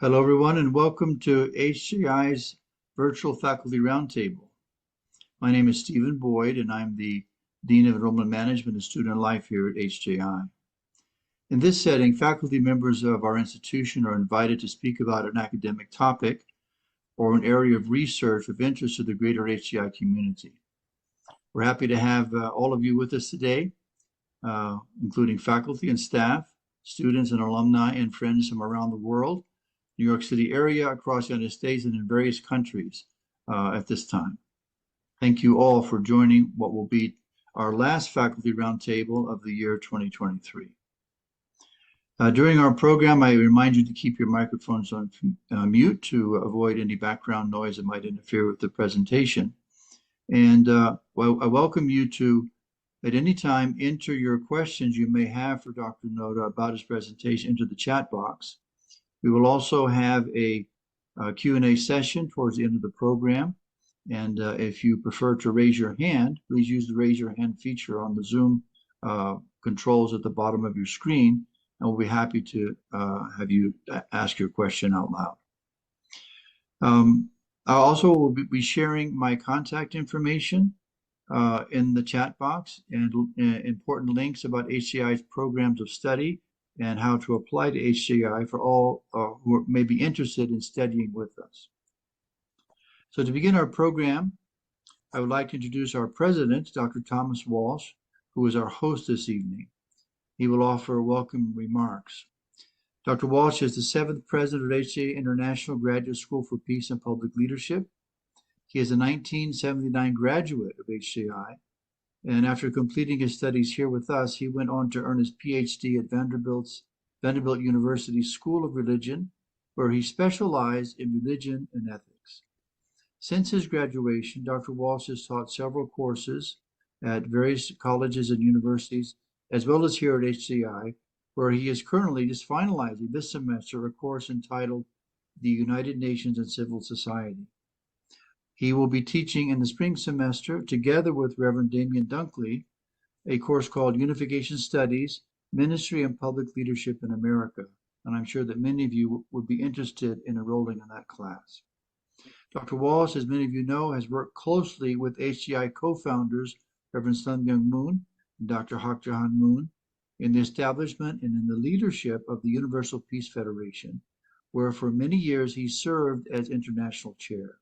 Hello, everyone, and welcome to HJI's Virtual Faculty Roundtable. My name is Stephen Boyd, and I'm the Dean of Enrollment Management and Student Life here at HJI. In this setting, faculty members of our institution are invited to speak about an academic topic or an area of research of interest to the greater HJI community. We're happy to have all of you with us today, including faculty and staff, students and alumni, and friends from around the world, New York City area, across the United States, and in various countries at this time. Thank you all for joining what will be our last faculty roundtable of the year 2023. During our program, I remind you to keep your microphones on mute to avoid any background noise that might interfere with the presentation. And I welcome you to, at any time, enter your questions you may have for Dr. Noda about his presentation into the chat box. We will also have a Q&A session towards the end of the program. And if you prefer to raise your hand, please use the raise your hand feature on the Zoom controls at the bottom of your screen, and we'll be happy to have you ask your question out loud. I also will be sharing my contact information in the chat box and important links about HJI's programs of study and how to apply to HJI for all who may be interested in studying with us. So to begin our program, I would like to introduce our president, Dr. Thomas Walsh, who is our host this evening. He will offer welcome remarks. Dr. Walsh is the 7th president of HJI International Graduate School for Peace and Public Leadership. He is a 1979 graduate of HJI, and after completing his studies here with us, he went on to earn his Ph.D. at Vanderbilt University School of Religion, where he specialized in religion and ethics. Since his graduation, Dr. Walsh has taught several courses at various colleges and universities, as well as here at HJI, where he is currently just finalizing this semester a course entitled The United Nations and Civil Society. He will be teaching in the spring semester, together with Reverend Damian Dunkley, a course called Unification Studies, Ministry and Public Leadership in America. And I'm sure that many of you would be interested in enrolling in that class. Dr. Walsh, as many of you know, has worked closely with HJI co-founders, Reverend Sun Myung Moon and Dr. Hak Jahan Moon, in the establishment and in the leadership of the Universal Peace Federation, where for many years he served as international chair.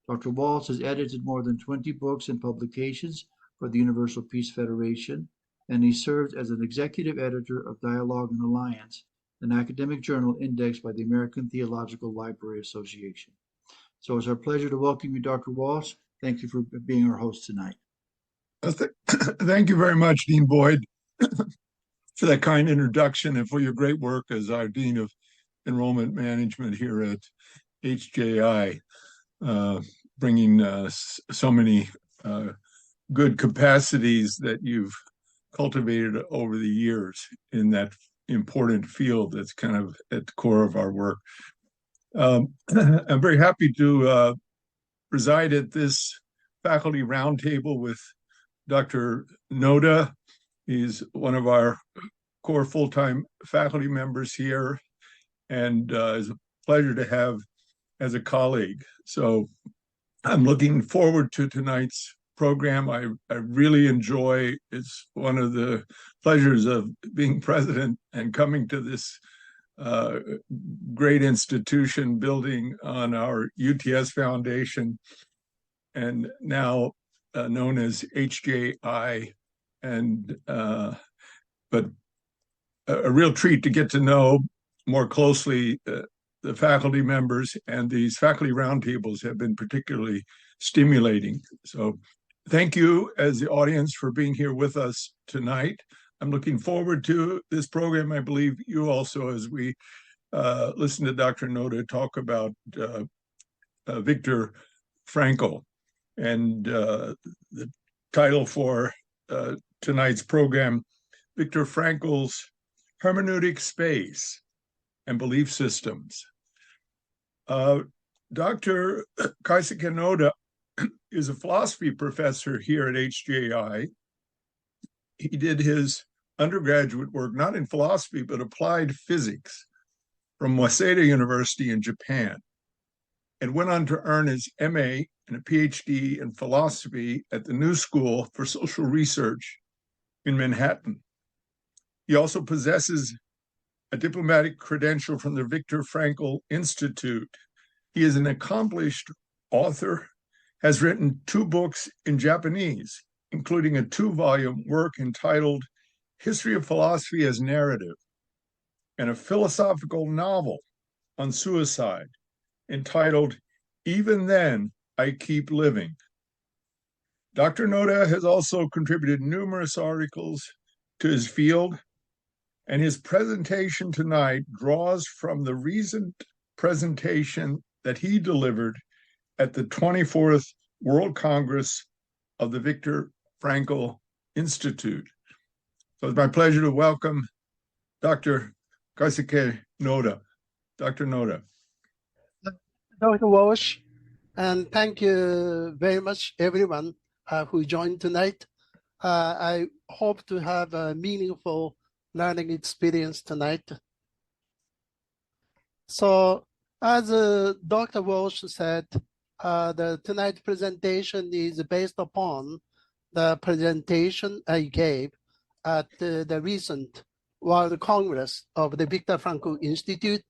Dr. Walsh has edited more than 20 books and publications for the Universal Peace Federation, and he served as an executive editor of Dialogue and Alliance, an academic journal indexed by the American Theological Library Association. So it's our pleasure to welcome you, Dr. Walsh. Thank you for being our host tonight. Thank you very much, Dean Boyd, for that kind introduction and for your great work as our Dean of Enrollment Management here at HJI. Bringing so many good capacities that you've cultivated over the years in that important field that's kind of at the core of our work. I'm very happy to preside at this faculty roundtable with Dr. Noda. He's one of our core full-time faculty members here, and it's a pleasure to have as a colleague. So I'm looking forward to tonight's program. I really enjoy, it's one of the pleasures of being president and coming to this great institution building on our UTS Foundation, and now known as HJI, and but a real treat to get to know more closely the faculty members, and these faculty roundtables have been particularly stimulating. So thank you as the audience for being here with us tonight. I'm looking forward to this program. I believe you also, as we listen to Dr. Noda talk about Viktor Frankl. And the title for tonight's program, Viktor Frankl's Hermeneutic Space and Belief Systems. Dr. Keisuke Noda is a philosophy professor here at HJI. He did his undergraduate work, not in philosophy, but applied physics from Waseda University in Japan and went on to earn his MA and a PhD in philosophy at the New School for Social Research in Manhattan. He also possesses a diplomatic credential from the Viktor Frankl Institute. He is an accomplished author, has written 2 books in Japanese, including a 2-volume work entitled History of Philosophy as Narrative, and a philosophical novel on suicide entitled Even Then I Keep Living. Dr. Noda has also contributed numerous articles to his field, and his presentation tonight draws from the recent presentation that he delivered at the 24th World Congress of the Viktor Frankl Institute. So it's my pleasure to welcome Dr. Keisuke Noda. Dr. Noda. Dr. Walsh, and thank you very much, everyone who joined tonight. I hope to have a meaningful learning experience tonight. So, as Dr. Walsh said, the tonight's presentation is based upon the presentation I gave at the recent World Congress of the Viktor Frankl Institute,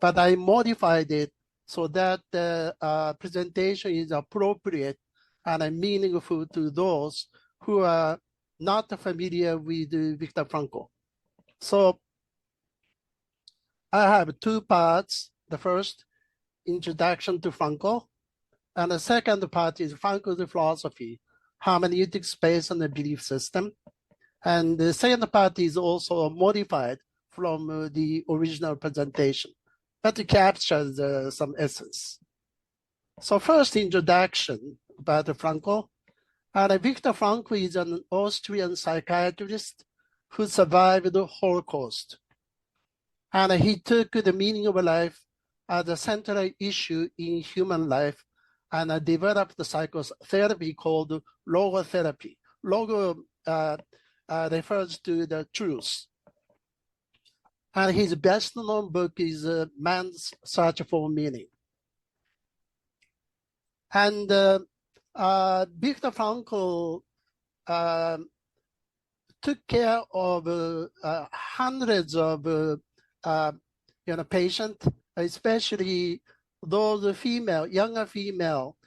but I modified it so that the presentation is appropriate and meaningful to those who are not familiar with Viktor Frankl. So I have 2 parts. The first, introduction to Frankl, and the second part is Frankl's philosophy, hermeneutic, space, and the belief system. And the second part is also modified from the original presentation, but it captures some essence. So first, introduction about Frankl. And Viktor Frankl is an Austrian psychiatrist who survived the Holocaust. And he took the meaning of life as a central issue in human life and developed the psychotherapy called logotherapy. Logo refers to the truth. And his best-known book is Man's Search for Meaning. And Viktor Frankl took care of hundreds of patients, especially those younger female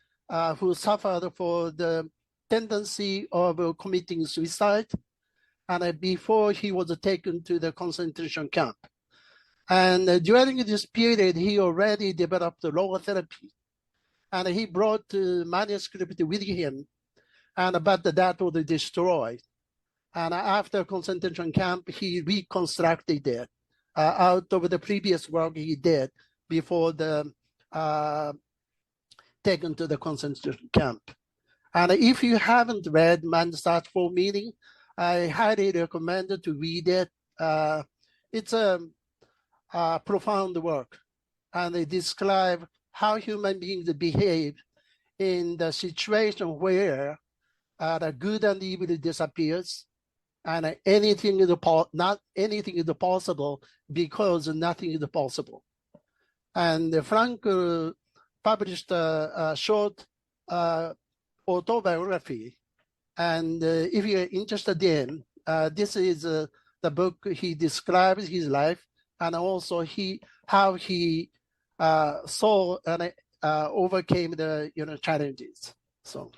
who suffered for the tendency of committing suicide, and before he was taken to the concentration camp. And during this period, he already developed logotherapy, and he brought the manuscript with him, but that was destroyed. And after concentration camp, he reconstructed it out of the previous work he did before the taken to the concentration camp. And if you haven't read Man's Search for Meaning, I highly recommend to read it. It's a profound work, and it describes how human beings behave in the situation where the good and evil disappears, and not anything is possible because nothing is possible. And Frankl published a short autobiography, and if you're interested in, this is the book. He describes his life and also how he saw and overcame the challenges. So,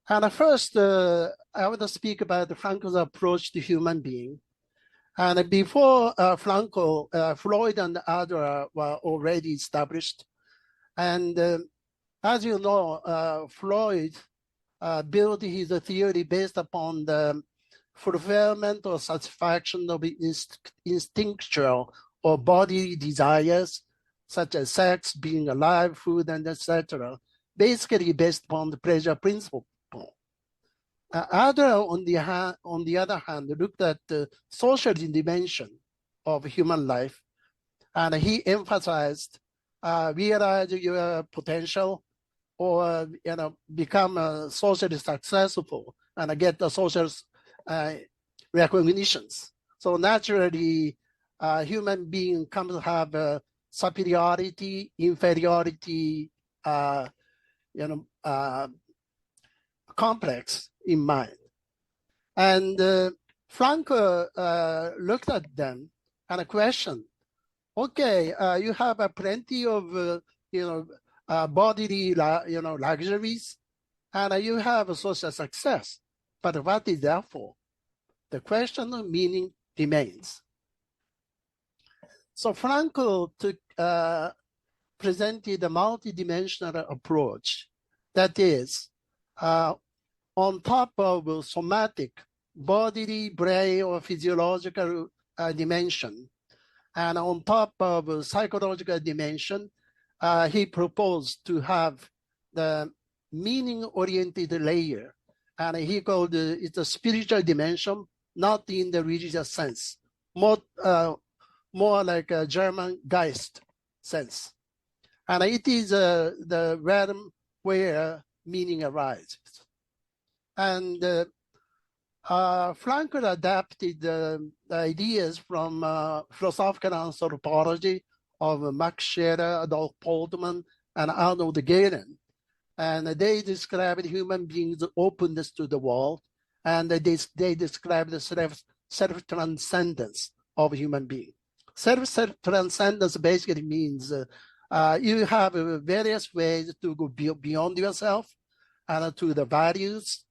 and first, I want to speak about Frankl's approach to human being. And before Frankl, Freud and others were already established. And as you know, Freud built his theory based upon the fulfillment or satisfaction of instinctual or body desires, such as sex, being alive, food, and etc., basically based upon the pleasure principle. Adler, on the other hand, looked at the social dimension of human life, and he emphasized realize your potential, or become socially successful and get the social recognitions. So naturally, human being comes to have a superiority, inferiority, complex in mind. And Frankl looked at them and questioned, okay, you have plenty of, bodily, luxuries, and you have social success, but what is that for? The question of meaning remains. So Frankl presented a multidimensional approach that is, on top of somatic, bodily, brain, or physiological dimension, and on top of psychological dimension, he proposed to have the meaning-oriented layer, and he called it a spiritual dimension, not in the religious sense, more like a German Geist sense. And it is the realm where meaning arises. And Frankl adapted the ideas from philosophical anthropology of Max Scherer, Adolf Portman, and Arnold Gehlen. And they described human beings' openness to the world, and they described the self-transcendence of human being. Self-transcendence basically means you have various ways to go beyond yourself and to the values.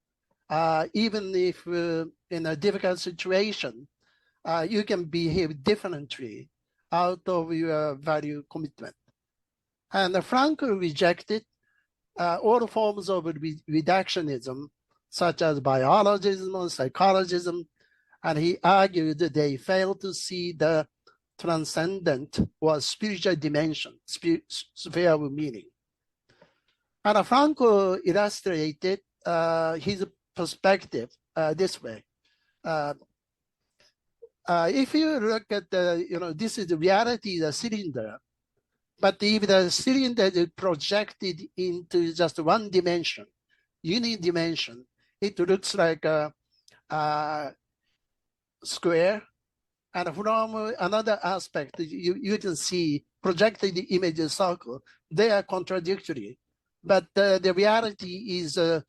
Even if in a difficult situation, you can behave differently out of your value commitment. And Frankl rejected all forms of reductionism, such as biologism or psychologism, and he argued that they failed to see the transcendent or spiritual dimension, sphere of meaning. And Frankl illustrated his perspective this way. If you look at the, this is the reality, the cylinder, but if the cylinder is projected into just one dimension, unique dimension, it looks like a square. And from another aspect, you can see projected image of circle. They are contradictory, but the reality is a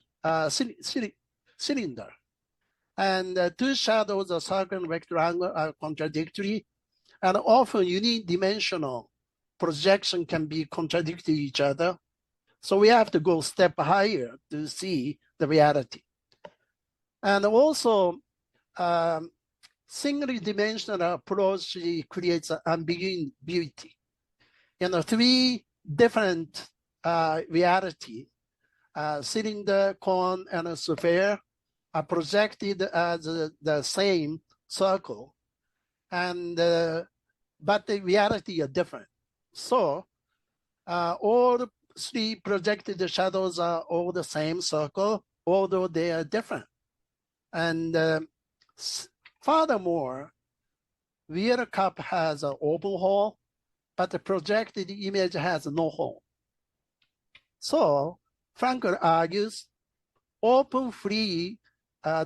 cylinder. And two shadows, a circle and rectangle, are contradictory. And often unidimensional projection can be contradicting each other. So we have to go a step higher to see the reality. And also, single dimensional approach creates ambiguity. Three different reality, cylinder, cone, and a sphere, are projected as the same circle, and but the reality are different. So all three projected shadows are all the same circle, although they are different. And furthermore, real cup has an open hole, but the projected image has no hole. So Frankl argues open, free,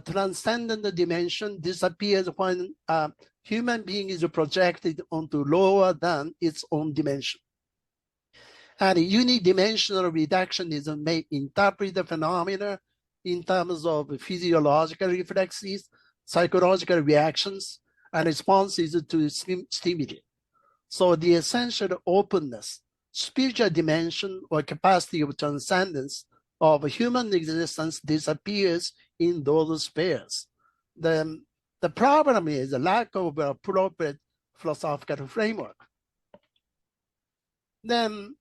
transcendent dimension disappears when human being is projected onto lower than its own dimension. And unidimensional reductionism may interpret the phenomena in terms of physiological reflexes, psychological reactions, and responses to stimuli. So the essential openness, spiritual dimension, or capacity of transcendence of human existence disappears in those spheres. The problem is the lack of appropriate philosophical framework. Then,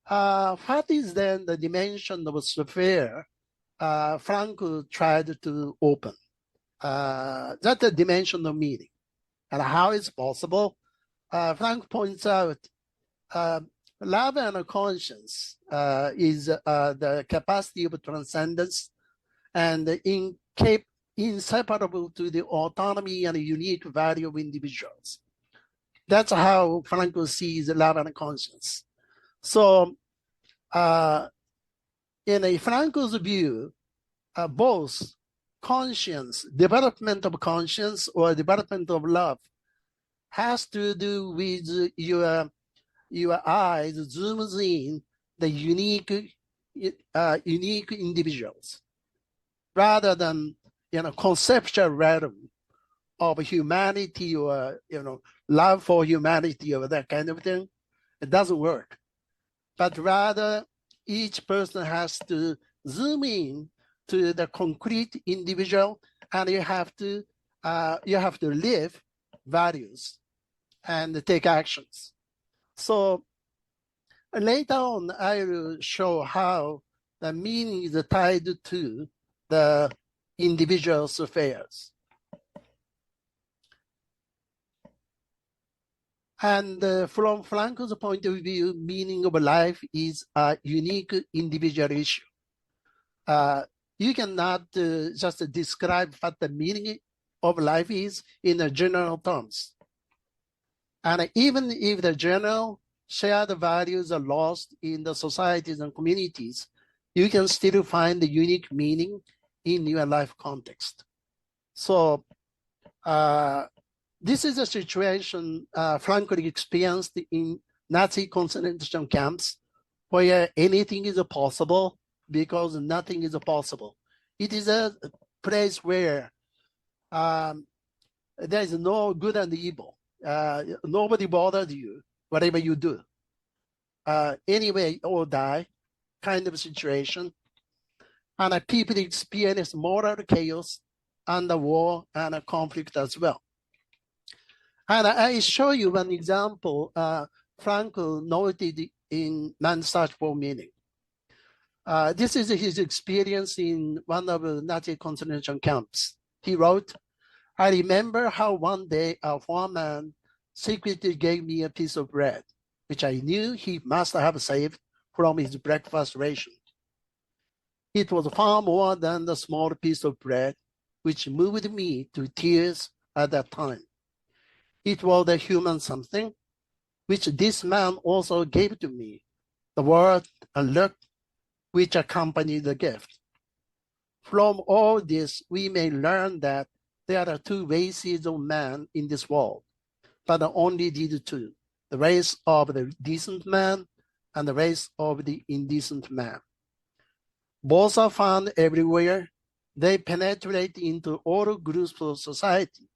what is then the dimension of a sphere Frankl tried to open? That's the dimension of meaning. And how is possible? Frankl points out love and conscience is the capacity of transcendence and inseparable to the autonomy and unique value of individuals. That's how Frankl sees love and conscience. So in Frankl's view, both conscience, development of conscience or development of love, has to do with your eyes zooms in the unique individuals, rather than conceptual realm of humanity, or love for humanity, or that kind of thing. It doesn't work. But rather, each person has to zoom in to the concrete individual, and you have to live values and take actions. So later on, I will show how the meaning is tied to the individual's affairs. And from Frankl's point of view, meaning of life is a unique individual issue. You cannot just describe what the meaning of life is in the general terms. And even if the general shared values are lost in the societies and communities, you can still find the unique meaning in your life context. So this is a situation Frankl experienced in Nazi concentration camps, where anything is possible because nothing is possible. It is a place where there is no good and evil. Nobody bothers you, whatever you do. Anyway, or die kind of situation. And people experience moral chaos and the war and a conflict as well. And I show you one example Frankl noted in Man's Search for Meaning. This is his experience in one of the Nazi concentration camps. He wrote, "I remember how one day a foreman secretly gave me a piece of bread, which I knew he must have saved from his breakfast ration. It was far more than the small piece of bread, which moved me to tears at that time. It was the human something, which this man also gave to me, the word and look which accompanied the gift. From all this, we may learn that there are two races of man in this world, but only these two, the race of the decent man and the race of the indecent man. Both are found everywhere. They penetrate into all groups of society.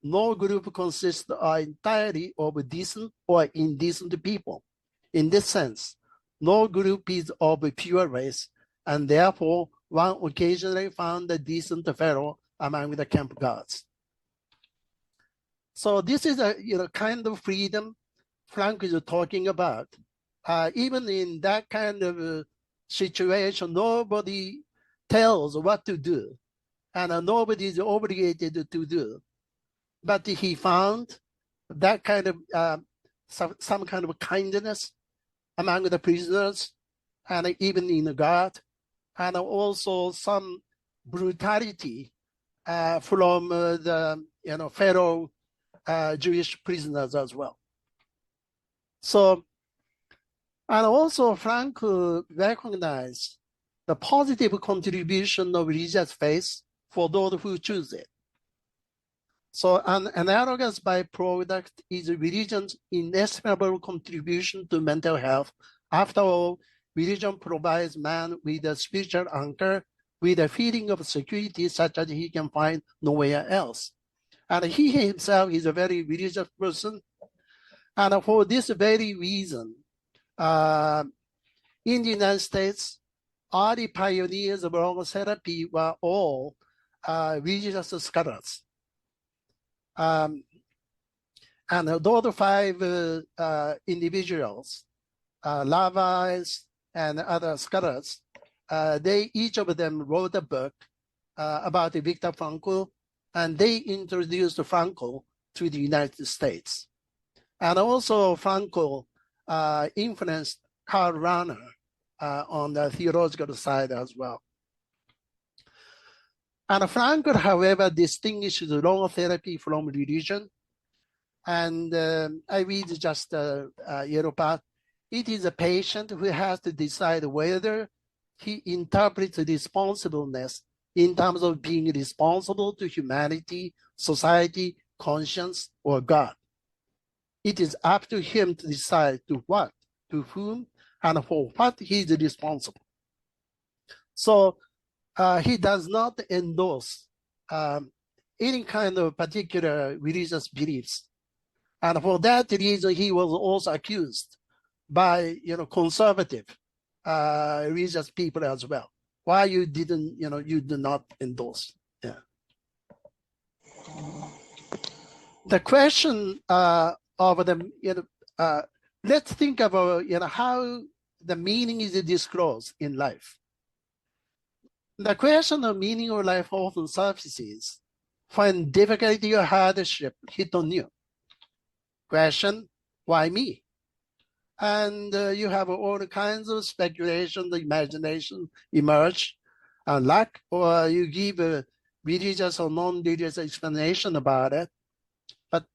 No group consists entirely of decent or indecent people. In this sense, no group is of a pure race, and therefore one occasionally found a decent fellow among the camp guards." So this is a kind of freedom Frankl is talking about. Even in that kind of situation, nobody tells what to do, and nobody is obligated to do. But he found that kind of some kind of kindness among the prisoners, and even in the guard, and also some brutality from the fellow Jewish prisoners as well. So, and also Frankl recognized the positive contribution of religious faith for those who choose it. So an analogous byproduct is religion's inestimable contribution to mental health. After all, religion provides man with a spiritual anchor, with a feeling of security such as he can find nowhere else. And he himself is a very religious person. And for this very reason, in the United States, early pioneers of logotherapy were all religious scholars. And those five individuals, rabbis and other scholars, they each of them wrote a book about Viktor Frankl, and they introduced Frankl to the United States. And also Frankl influenced Karl Rahner on the theological side as well. And Frankl, however, distinguishes logotherapy from religion. And I read just a yellow part. It is a patient who has to decide whether he interprets responsibleness in terms of being responsible to humanity, society, conscience, or God. it is up to him to decide to what, to whom, and for what he is responsible. So he does not endorse any kind of particular religious beliefs. And for that reason, he was also accused by, conservative religious people as well. Why you didn't, you do not endorse? Yeah. The question of the, let's think about, how the meaning is disclosed in life. The question of meaning of life often surfaces when difficulty or hardship hit on you. Question, why me? And you have all kinds of speculation, imagination emerge, luck, or you give a religious or non-religious explanation about it. But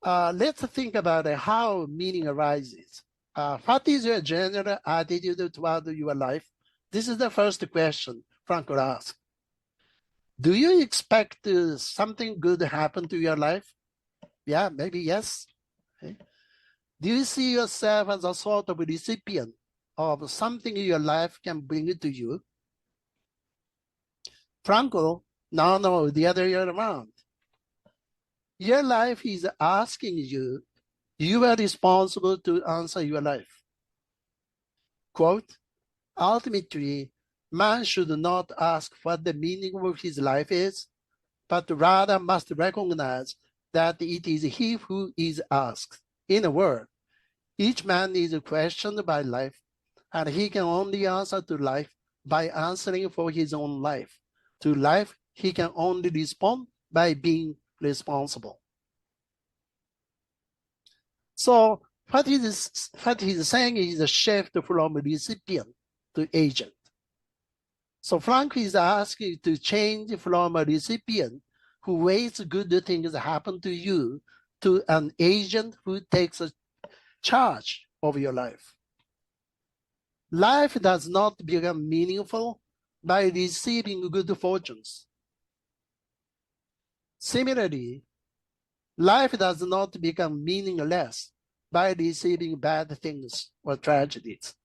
let's think about how meaning arises. What is your general attitude toward your life? This is the first question Frankl asked. Do you expect something good to happen to your life? Yeah, maybe yes. Okay. Do you see yourself as a sort of recipient of something your life can bring to you? Frankl, no, the other way around. Your life is asking you, you are responsible to answer your life. Quote, ultimately, man should not ask what the meaning of his life is, but rather must recognize that it is he who is asked. In a word, each man is questioned by life, and he can only answer to life by answering for his own life. To life, he can only respond by being responsible. So what he's saying is a shift from recipient to agent. So Frankl is asking to change from a recipient who waits good things happen to you to an agent who takes a charge of your life. Life does not become meaningful by receiving good fortunes. Similarly, life does not become meaningless by receiving bad things or tragedies.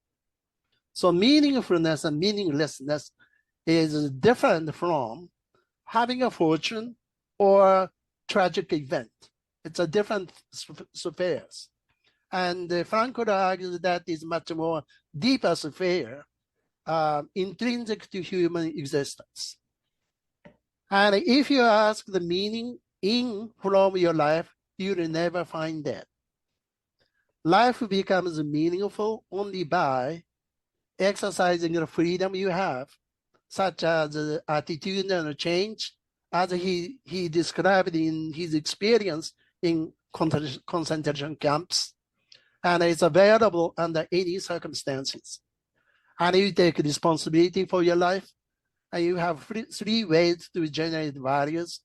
So meaningfulness and meaninglessness is different from having a fortune or tragic event. It's a different spheres. And Frankl argues that is much more deeper sphere, intrinsic to human existence. And if you ask the meaning from your life, you will never find that. Life becomes meaningful only by exercising the freedom you have, such as attitudinal change, as he described in his experience in concentration camps, and it's available under any circumstances. And you take responsibility for your life, and you have three ways to generate values: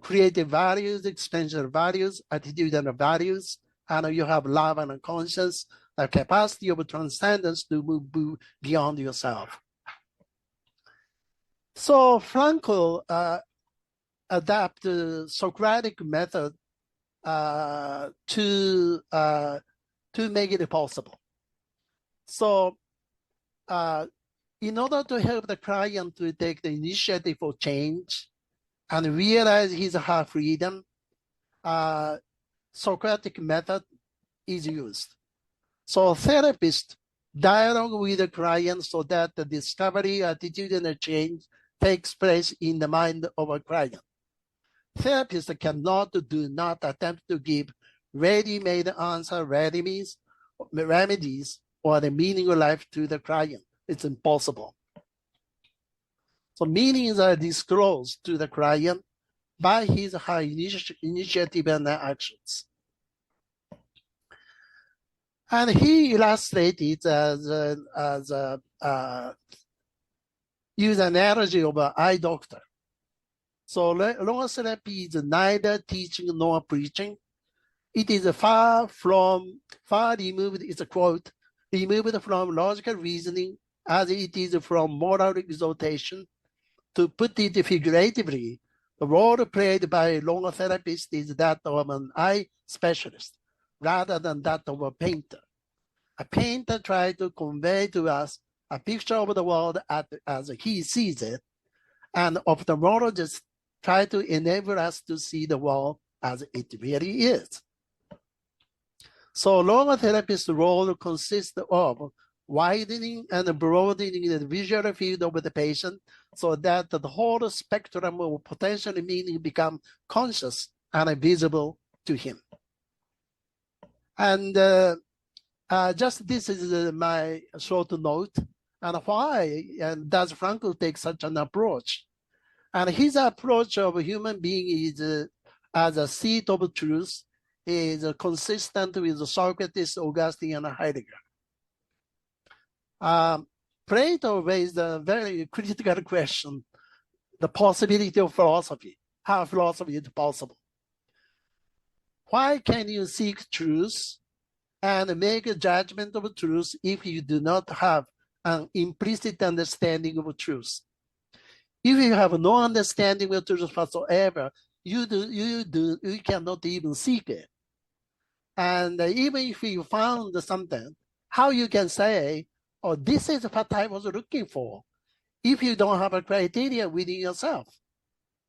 creative values, extension values, attitudinal values, and you have love and conscience, the capacity of transcendence to move beyond yourself. So Frankl adapt the Socratic method to make it possible. So in order to help the client to take the initiative for change and realize his or her freedom, Socratic method is used. So therapist dialogue with the client so that the discovery, attitudinal change takes place in the mind of a client. Therapists do not attempt to give ready-made answer remedies or the meaning of life to the client. It's impossible. So meanings are disclosed to the client by his or her initiative and actions. And he illustrated use analogy of an eye doctor. So logotherapy is neither teaching nor preaching. It is far removed, it's a quote, removed from logical reasoning as it is from moral exaltation. To put it figuratively, The role played by a logotherapist is that of an eye specialist rather than that of a painter. A painter tries to convey to us a picture of the world as he sees it, and ophthalmologists try to enable us to see the world as it really is. So logotherapist's role consists of widening and broadening the visual field of the patient so that the whole spectrum of potential meaning become conscious and visible to him. And just this is my short note. And why does Frankl take such an approach? And his approach of human being is as a seat of truth is consistent with Socrates, Augustine, and Heidegger. Plato raised a very critical question, the possibility of philosophy, how philosophy is possible. Why can you seek truth and make a judgment of truth if you do not have an implicit understanding of truth? If you have no understanding of truth whatsoever, you cannot even seek it. And even if you found something, how you can say, oh, this is what I was looking for, if you don't have a criteria within yourself?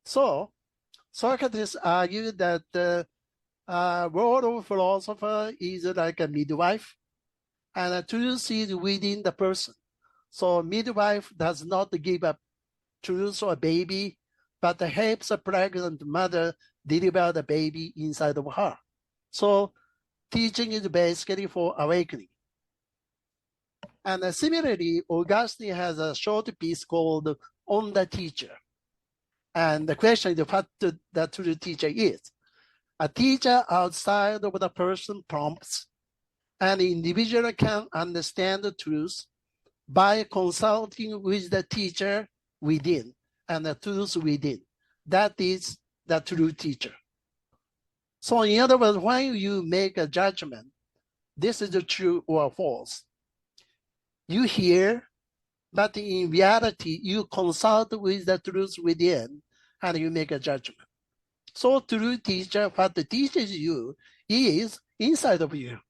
So Socrates argued that the role of philosopher is like a midwife, and a truth is within the person. So midwife does not give up truth or a baby, but helps a pregnant mother deliver the baby inside of her. So teaching is basically for awakening. And similarly, Augustine has a short piece called On the Teacher. And the question is what the true teacher is. A teacher outside of the person prompts, an individual can understand the truth by consulting with the teacher within and the truth within. That is the true teacher. So in other words, when you make a judgment, this is the true or false. You hear, but in reality, you consult with the truth within and you make a judgment. So true teacher, what teaches you is inside of you.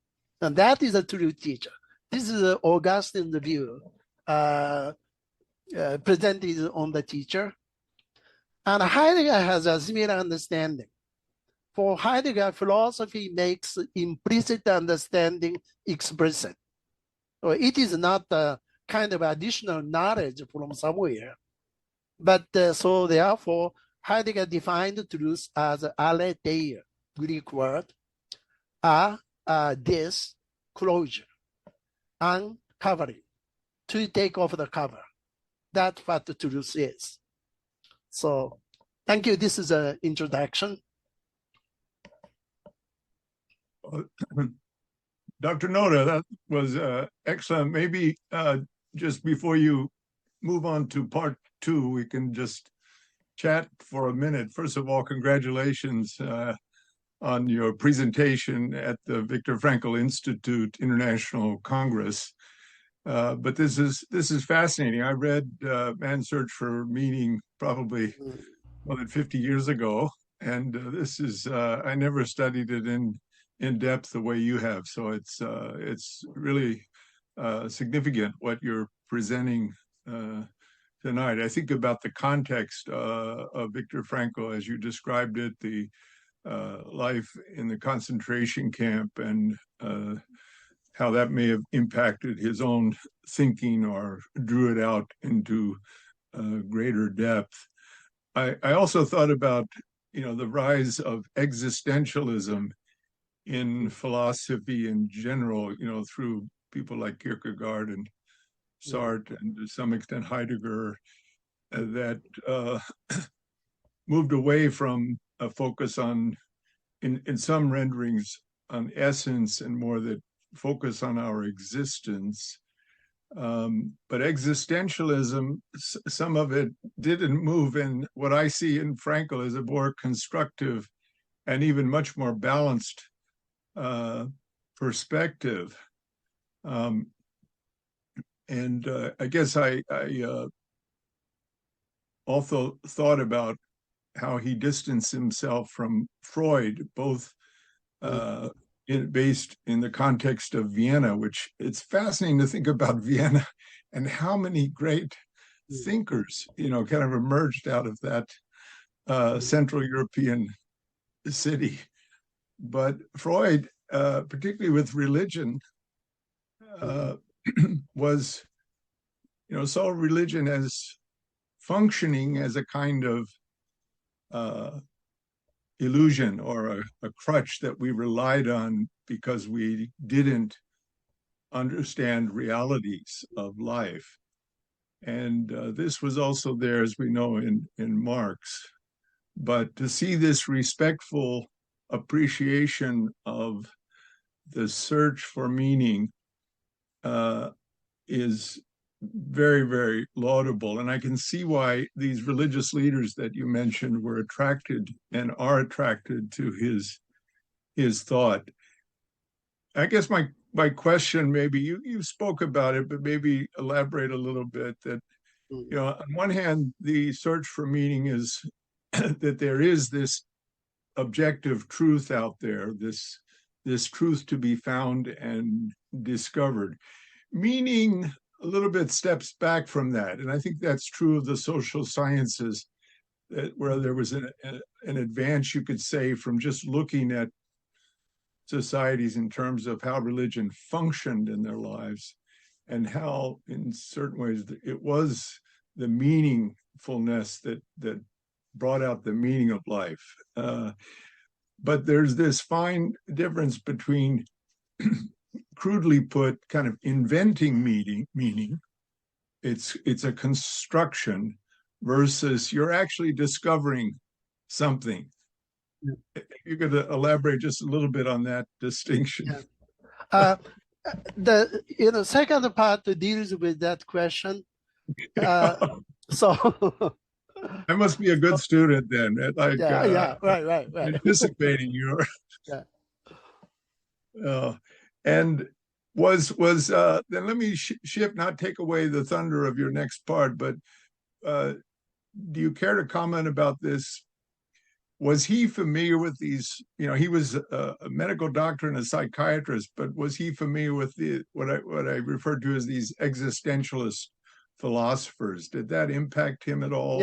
And that is a true teacher. This is Augustine's view presented on the teacher. And Heidegger has a similar understanding. For Heidegger, philosophy makes implicit understanding explicit. So it is not a kind of additional knowledge from somewhere. But so therefore, Heidegger defined truth as aletheia, Greek word, this, closure, uncovering, to take off the cover. That's what the truth is. So thank you. This is an introduction. Dr. Noda, that was excellent. Maybe just before you move on to part two, we can just chat for a minute. First of all, congratulations on your presentation at the Viktor Frankl Institute International Congress. But this is fascinating. I read Man's Search for Meaning probably more than 50 years ago, and this is I never studied it in depth the way you have. So it's really significant what you're presenting tonight. I think about the context of Viktor Frankl as you described it, the life in the concentration camp, and how that may have impacted his own thinking or drew it out into greater depth. I also thought about, the rise of existentialism in philosophy in general, through people like Kierkegaard and Sartre and to some extent Heidegger, that moved away from a focus on, in some renderings, on essence and more that focus on our existence. But existentialism, some of it didn't move in what I see in Frankl as a more constructive and even much more balanced perspective. And I guess I also thought about how he distanced himself from Freud, both based in the context of Vienna, which it's fascinating to think about Vienna and how many great thinkers, kind of emerged out of that Central European city. But Freud, particularly with religion, was, saw religion as functioning as a kind of illusion or a crutch that we relied on because we didn't understand realities of life. And this was also there, as we know, in Marx. But to see this respectful appreciation of the search for meaning is very, very laudable. And I can see why these religious leaders that you mentioned were attracted and are attracted to his thought. I guess my question, maybe you spoke about it, but maybe elaborate a little bit that, on one hand, the search for meaning is that there is this objective truth out there, this truth to be found and discovered. Meaning a little bit steps back from that. And I think that's true of the social sciences, where there was an advance, you could say, from just looking at societies in terms of how religion functioned in their lives and how, in certain ways, it was the meaningfulness that brought out the meaning of life. But there's this fine difference between, crudely put, kind of inventing meaning. It's a construction versus you're actually discovering something. You could elaborate just a little bit on that distinction. Yeah. The second part deals with that question. So I must be a good student then. Right. Anticipating your. Yeah. And was then let me shift, not take away the thunder of your next part, but do you care to comment about this? Was he familiar with these? He was a medical doctor and a psychiatrist, but was he familiar with what I referred to as these existentialist philosophers? Did that impact him at all?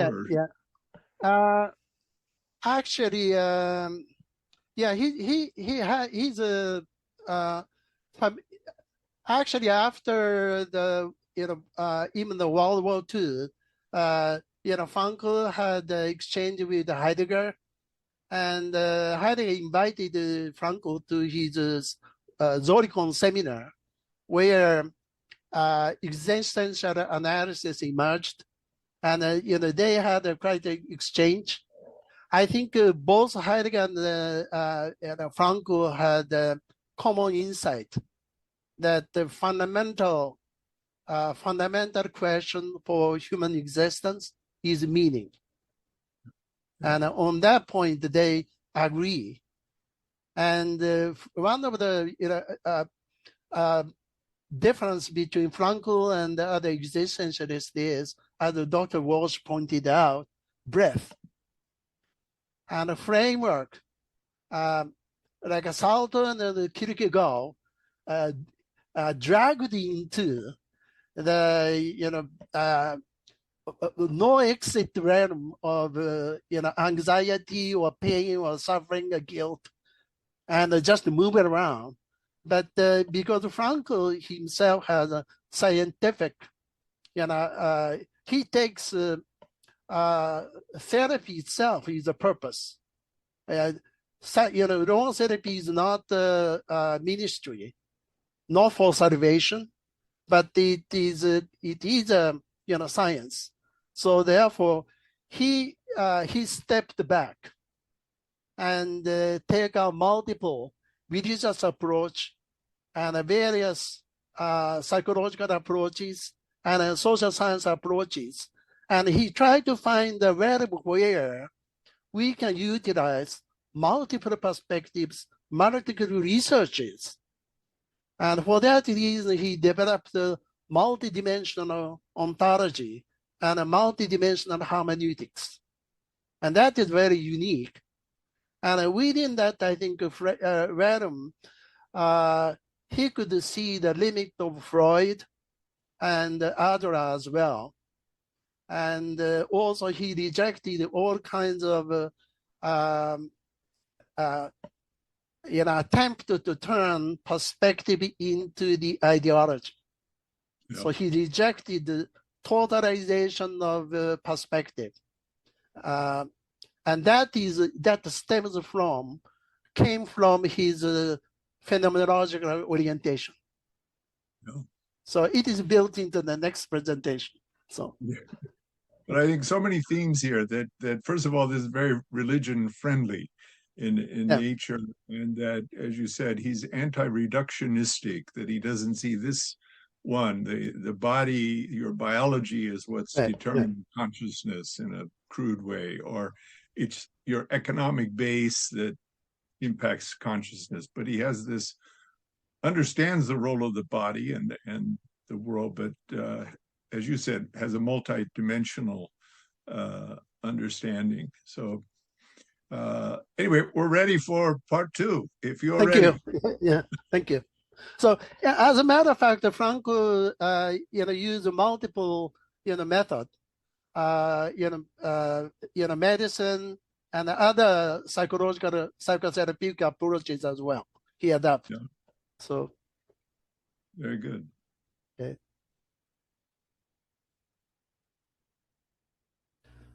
Actually, he's a actually after the even the World War II, Frankl had exchange with Heidegger, and Heidegger invited Frankl to his Zurich seminar, where existential analysis emerged, and they had a quite an exchange. I think both Heidegger and Frankl had a common insight that the fundamental question for human existence is meaning. And on that point, they agree. And one of the difference between Frankl and the other existentialists is, as Dr. Walsh pointed out, breadth and a framework. Like Salton and Kierkegaard dragged into the no exit realm of anxiety or pain or suffering or guilt, and just move it around. But because Frankl himself has a scientific, he takes therapy itself is a purpose. Wrong therapy is not ministry, not for salvation, but it is a science. So therefore, he stepped back and take a multiple religious approach and various psychological approaches and social science approaches, and he tried to find the variable where we can utilize multiple perspectives, multiple researches. And for that reason, he developed a multidimensional ontology and a multidimensional hermeneutics. And that is very unique. And within that, I think Random, he could see the limit of Freud and Adler as well. And also he rejected all kinds of attempt to turn perspective into the ideology. Yeah. So he rejected the totalization of perspective. And that came from his phenomenological orientation. Yeah. So it is built into the next presentation. So. Yeah. But I think so many themes here that first of all, this is very religion friendly in nature, and that, as you said, he's anti-reductionistic, that he doesn't see this one, the body, your biology is what's determining consciousness in a crude way, or it's your economic base that impacts consciousness. But he has this, understands the role of the body and the world, but as you said, has a multi-dimensional understanding. So anyway, we're ready for part 2, if you're ready. Thank you. Yeah, thank you. So as a matter of fact, Frankl, used multiple, method, medicine and other psychological, psychotherapeutic approaches as well. He adapted. Yeah. So. Very good. Okay.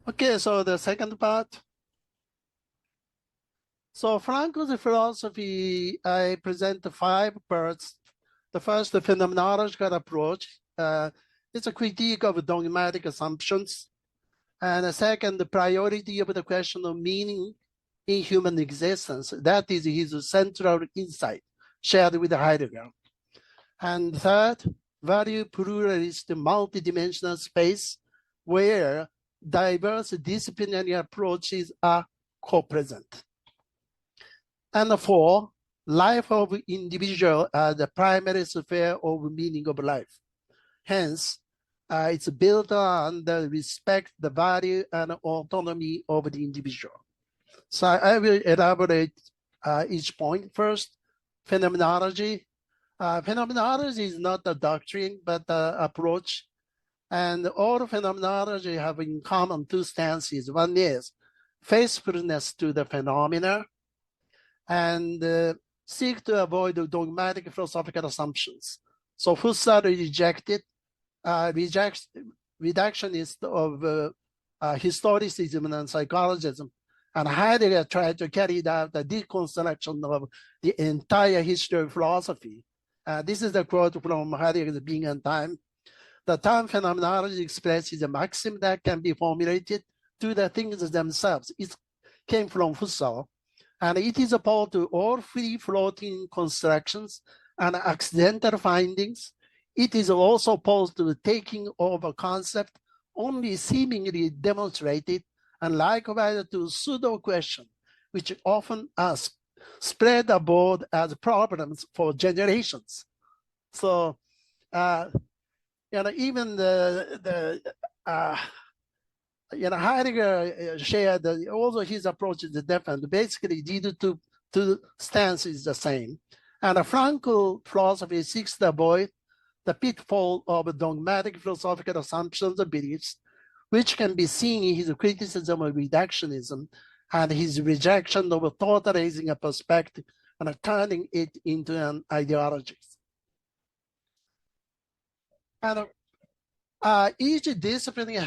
Okay, so the second part. So Frankl's philosophy, I present 5 parts. The first, the phenomenological approach. It's a critique of dogmatic assumptions. And the second, the priority of the question of meaning in human existence. That is his central insight, shared with Heidegger. And third, value pluralist multidimensional space, where diverse disciplinary approaches are co-present. And 4, life of individual as the primary sphere of meaning of life. Hence, it's built on the respect, the value, and autonomy of the individual. So I will elaborate each point. First, phenomenology. Phenomenology is not a doctrine, but an approach. And all phenomenology have in common 2 stances. One is faithfulness to the phenomena, and seek to avoid the dogmatic philosophical assumptions. So Husserl rejected, reductionist of historicism and psychologism, and Heidegger tried to carry out the deconstruction of the entire history of philosophy. This is a quote from Heidegger's Being and Time. The term phenomenology expresses a maxim that can be formulated to the things themselves. It came from Husserl, and it is opposed to all free-floating constructions and accidental findings. It is also opposed to taking over concept only seemingly demonstrated, and likewise to pseudo-questions, which often are spread abroad as problems for generations. So, even Heidegger shared that although his approach is different, basically these two stances is the same. And Frankl philosophy seeks to avoid the pitfall of dogmatic philosophical assumptions and beliefs, which can be seen in his criticism of reductionism and his rejection of totalizing a perspective and turning it into an ideology. And each discipline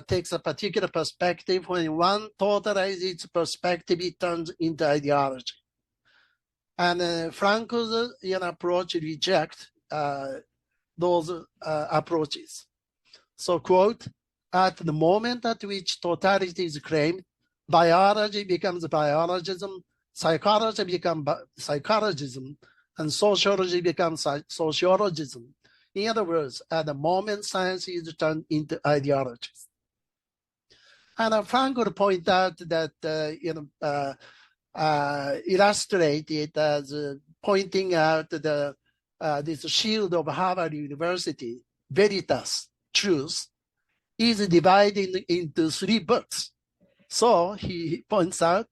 takes a particular perspective. When one totalizes its perspective, it turns into ideology. And Frankl's approach rejects those approaches. So, quote, at the moment at which totality is claimed, biology becomes biologism, psychology becomes psychologism, and sociology becomes sociologism. In other words, at the moment, science is turned into ideologies. And Frankl point out that, illustrated as pointing out this shield of Harvard University, Veritas, truth, is divided into 3 books. So he points out,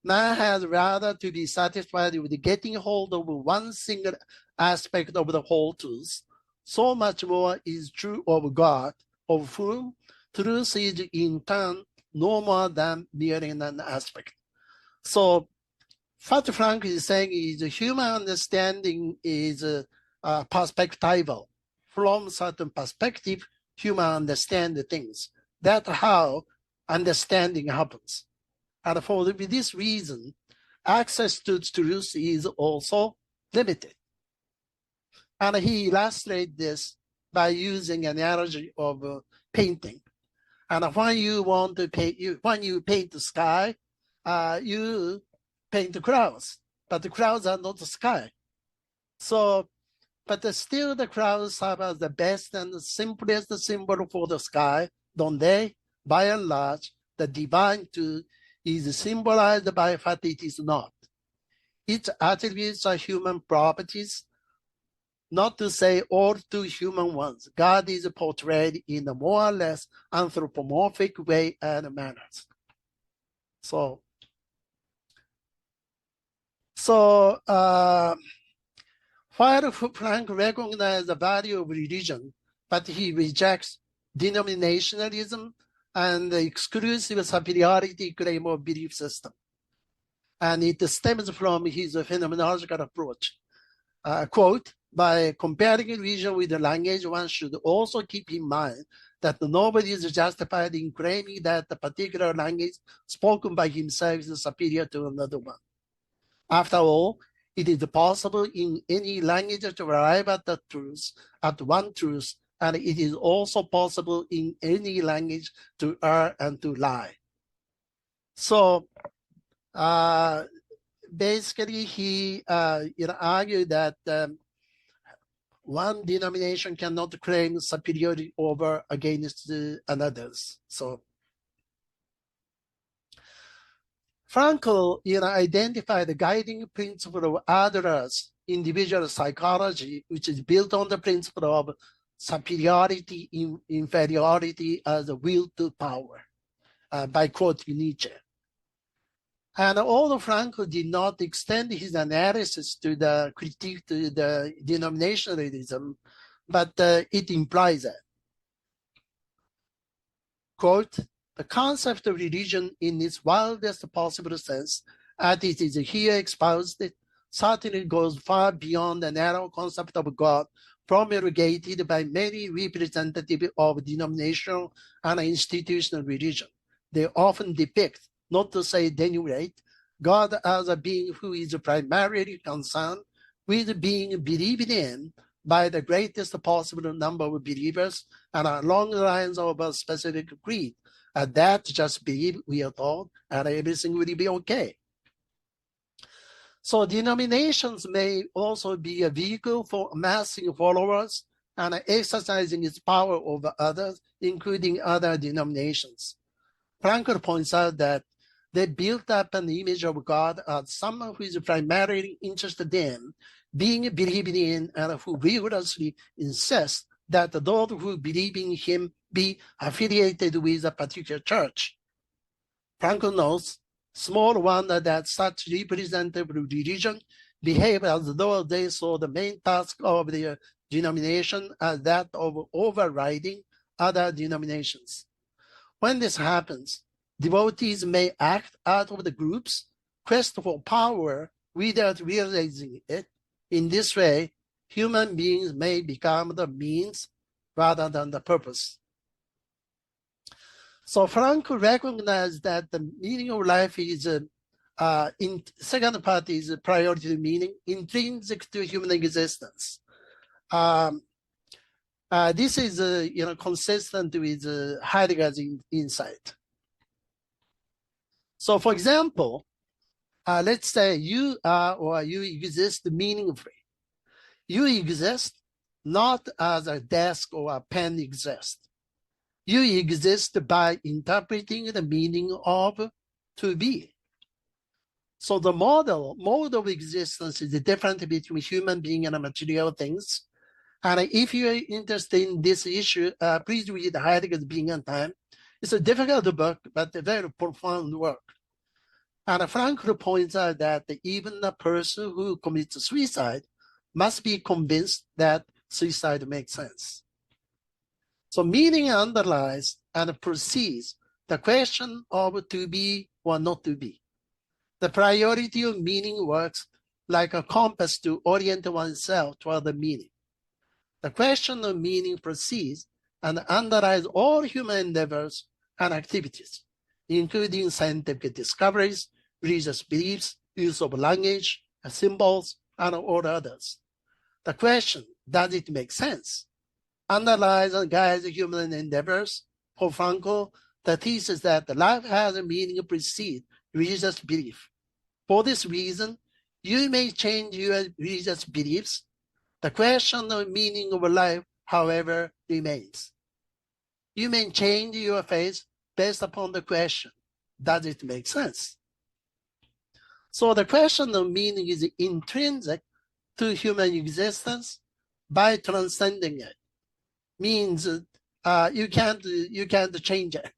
man has rather to be satisfied with getting hold of one single aspect of the whole truth. So much more is true of God, of whom truth is in turn no more than merely an aspect. So what Frank is saying is human understanding is perspectival. From certain perspective, human understand things. That's how understanding happens. And for this reason, access to truth is also limited. And he illustrates this by using an analogy of painting. And when you want to paint, when you paint the sky, you paint the clouds, but the clouds are not the sky. So, but still the clouds serve as the best and the simplest symbol for the sky, don't they? By and large, the divine truth is symbolized by what it is not. Its attributes are human properties, not to say all too human ones. God is portrayed in a more or less anthropomorphic way and manners. So while Frank recognized the value of religion, but he rejects denominationalism and the exclusive superiority claim of belief system. And it stems from his phenomenological approach. Quote, by comparing religion with the language, one should also keep in mind that nobody is justified in claiming that a particular language spoken by himself is superior to another one. After all, it is possible in any language to arrive at the truth, at one truth, and it is also possible in any language to err and to lie. So basically, he argued that one denomination cannot claim superiority over against another's. So Frankl identified the guiding principle of Adler's individual psychology, which is built on the principle of superiority, inferiority as a will to power, by quoting Nietzsche. And although Frankl did not extend his analysis to the critique to the denominationalism, but it implies that. Quote, the concept of religion in its wildest possible sense, as it is here espoused, certainly goes far beyond the narrow concept of God promulgated by many representatives of denominational and institutional religion. They often depict, not to say denigrate, God as a being who is primarily concerned with being believed in by the greatest possible number of believers and along the lines of a specific creed. And that just believe, we are told, and everything will be okay. So denominations may also be a vehicle for amassing followers and exercising its power over others, including other denominations. Frankl points out that they built up an image of God as someone who is primarily interested in being believed in and who vigorously insists that those who believe in him be affiliated with a particular church. Frankl notes, small wonder that such representative religion behave as though they saw the main task of their denomination as that of overriding other denominations. When this happens, devotees may act out of the group's quest for power without realizing it. In this way, human beings may become the means rather than the purpose. So Frankl recognized that the meaning of life is, in second part is priority to meaning, intrinsic to human existence. This is consistent with Heidegger's insight. So for example, let's say you are or you exist meaningfully. You exist not as a desk or a pen exists. You exist by interpreting the meaning of to be. So the mode of existence is different between human being and material things. And if you are interested in this issue, please read Heidegger's Being and Time. It's a difficult book, but a very profound work. And Frankl points out that even a person who commits suicide must be convinced that suicide makes sense. So meaning underlies and precedes the question of to be or not to be. The priority of meaning works like a compass to orient oneself toward the meaning. The question of meaning precedes and underlies all human endeavors and activities, including scientific discoveries, religious beliefs, use of language, symbols, and all others. The question, does it make sense, underlies and guides human endeavors. For Frankl, the thesis that life has a meaning precedes religious belief. For this reason, you may change your religious beliefs. The question of meaning of life, however, remains. You may change your faith based upon the question, does it make sense? So the question of meaning is intrinsic to human existence by transcending it. Means you can't change it.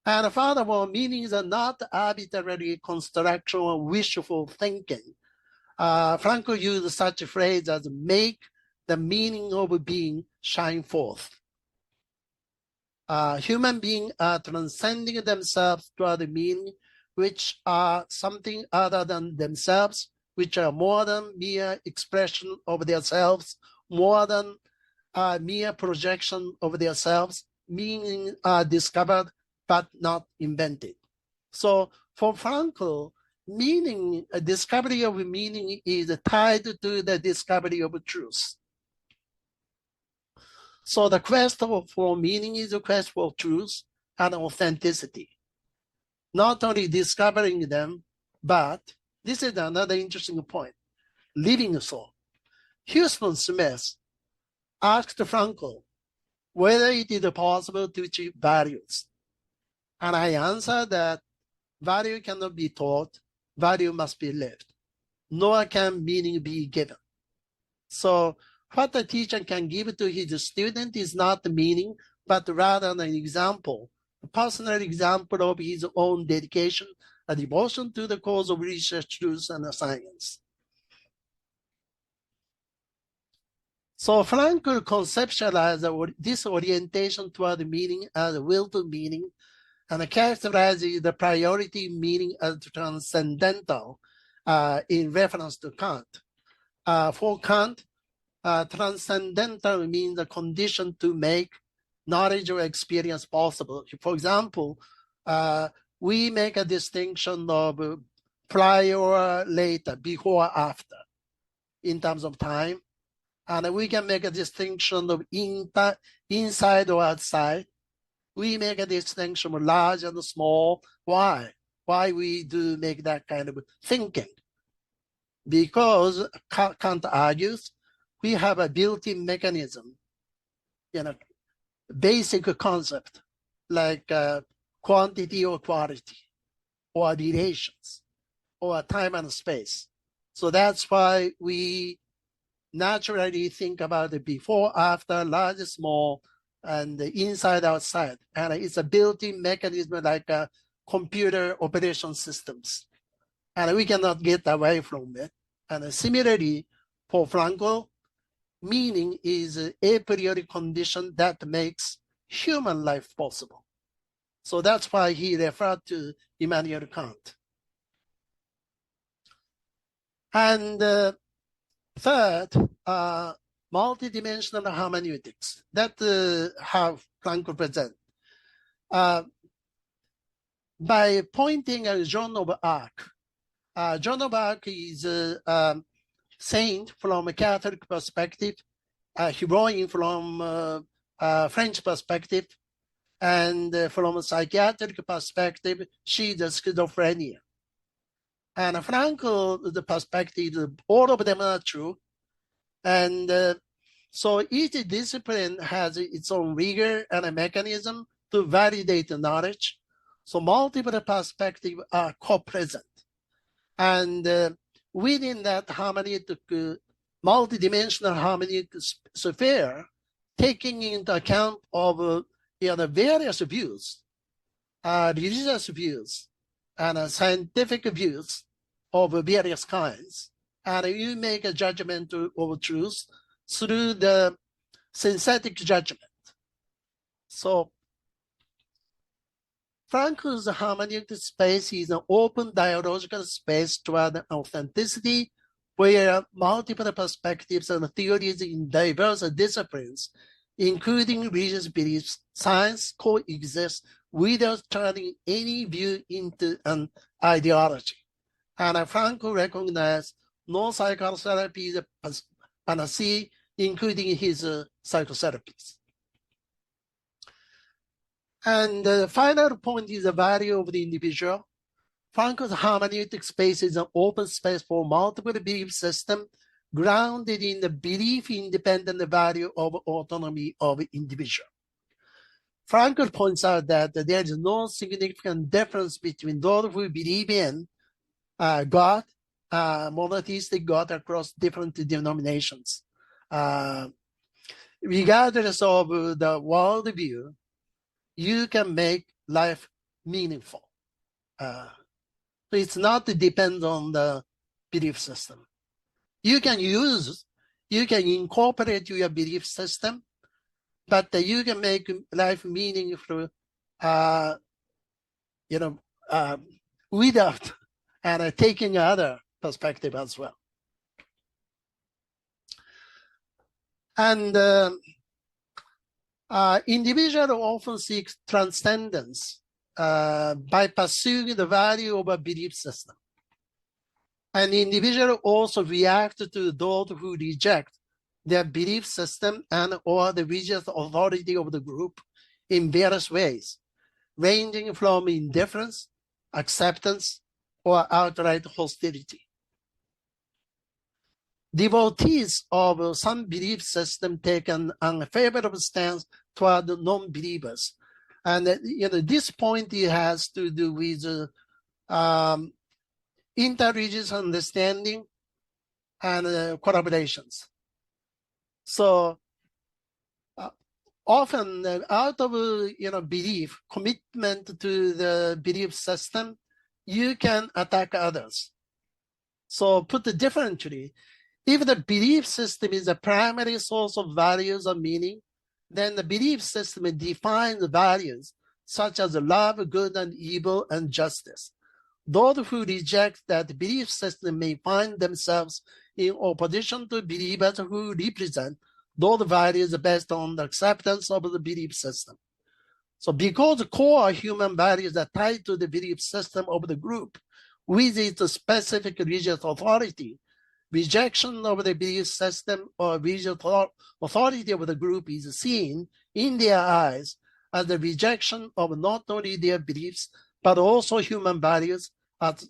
And furthermore, meanings are not arbitrary construction or wishful thinking. Frankl used such a phrase as make the meaning of being shine forth. Human beings are transcending themselves toward the meaning, which are something other than themselves, which are more than mere expression of themselves, more than mere projection of themselves. Meaning are discovered but not invented. So for Frankl, meaning, a discovery of meaning is tied to the discovery of truth. So the quest for meaning is a quest for truth and authenticity. Not only discovering them, but this is another interesting point, living so. Houston Smith asked Frankl whether it is possible to achieve values. And I answered that value cannot be taught, value must be lived, nor can meaning be given. So what a teacher can give to his student is not the meaning, but rather an example, a personal example of his own dedication, a devotion to the cause of research, truth, and science. So Frankl conceptualized this orientation toward meaning as a will to meaning, and characterizes the priority meaning as transcendental in reference to Kant. For Kant, transcendental means a condition to make knowledge or experience possible. For example, we make a distinction of prior or later, before or after, in terms of time. And we can make a distinction of inside or outside. We make a distinction of large and small. Why? Why we do make that kind of thinking? Because Kant argues we have a built-in mechanism, basic concept like quantity or quality, or relations, or time and space. So that's why we naturally think about the before, after, large, small, and the inside, outside. And it's a built-in mechanism like computer operation systems. And we cannot get away from it. And similarly, for Frankl, meaning is an a priori condition that makes human life possible. So that's why he referred to Immanuel Kant. And third, multidimensional hermeneutics. That how Frankl present. By pointing at Joan of Arc. Joan of Arc is a saint from a Catholic perspective, heroine from French perspective, and from a psychiatric perspective, she's a schizophrenia. And Frankl, the perspective, all of them are true. And so each discipline has its own rigor and a mechanism to validate the knowledge. So multiple perspectives are co-present. And within that hermeneutic, multidimensional hermeneutic sphere, taking into account of various views, religious views, and scientific views of various kinds, and you make a judgment of truth through the synthetic judgment. So Frankl's hermeneutic space is an open dialogical space toward authenticity, where multiple perspectives and theories in diverse disciplines, including religious beliefs, science, coexist without turning any view into an ideology. And Frankl recognized no psychotherapy is a panacea, including his psychotherapies. And the final point is the value of the individual. Frankl's hermeneutic space is an open space for multiple belief systems grounded in the belief-independent value of autonomy of individual. Frankl points out that there is no significant difference between those who believe in God, monotheistic God across different denominations. Regardless of the worldview, you can make life meaningful. So it's not depend on the belief system. You can incorporate your belief system, but you can make life meaningful, without and taking other perspective as well. And individuals often seek transcendence by pursuing the value of a belief system. And individuals also react to those who reject their belief system and or the religious authority of the group in various ways, ranging from indifference, acceptance, or outright hostility. Devotees of some belief system take an unfavorable stance toward non-believers. And this point has to do with interreligious understanding and collaborations. So often out of belief, commitment to the belief system, you can attack others. So put it differently, if the belief system is the primary source of values or meaning, then the belief system defines values such as love, good and evil, and justice. Those who reject that belief system may find themselves in opposition to believers who represent those values based on the acceptance of the belief system. So because core human values are tied to the belief system of the group with its specific religious authority, rejection of the belief system or religious authority of the group is seen in their eyes as the rejection of not only their beliefs, but also human values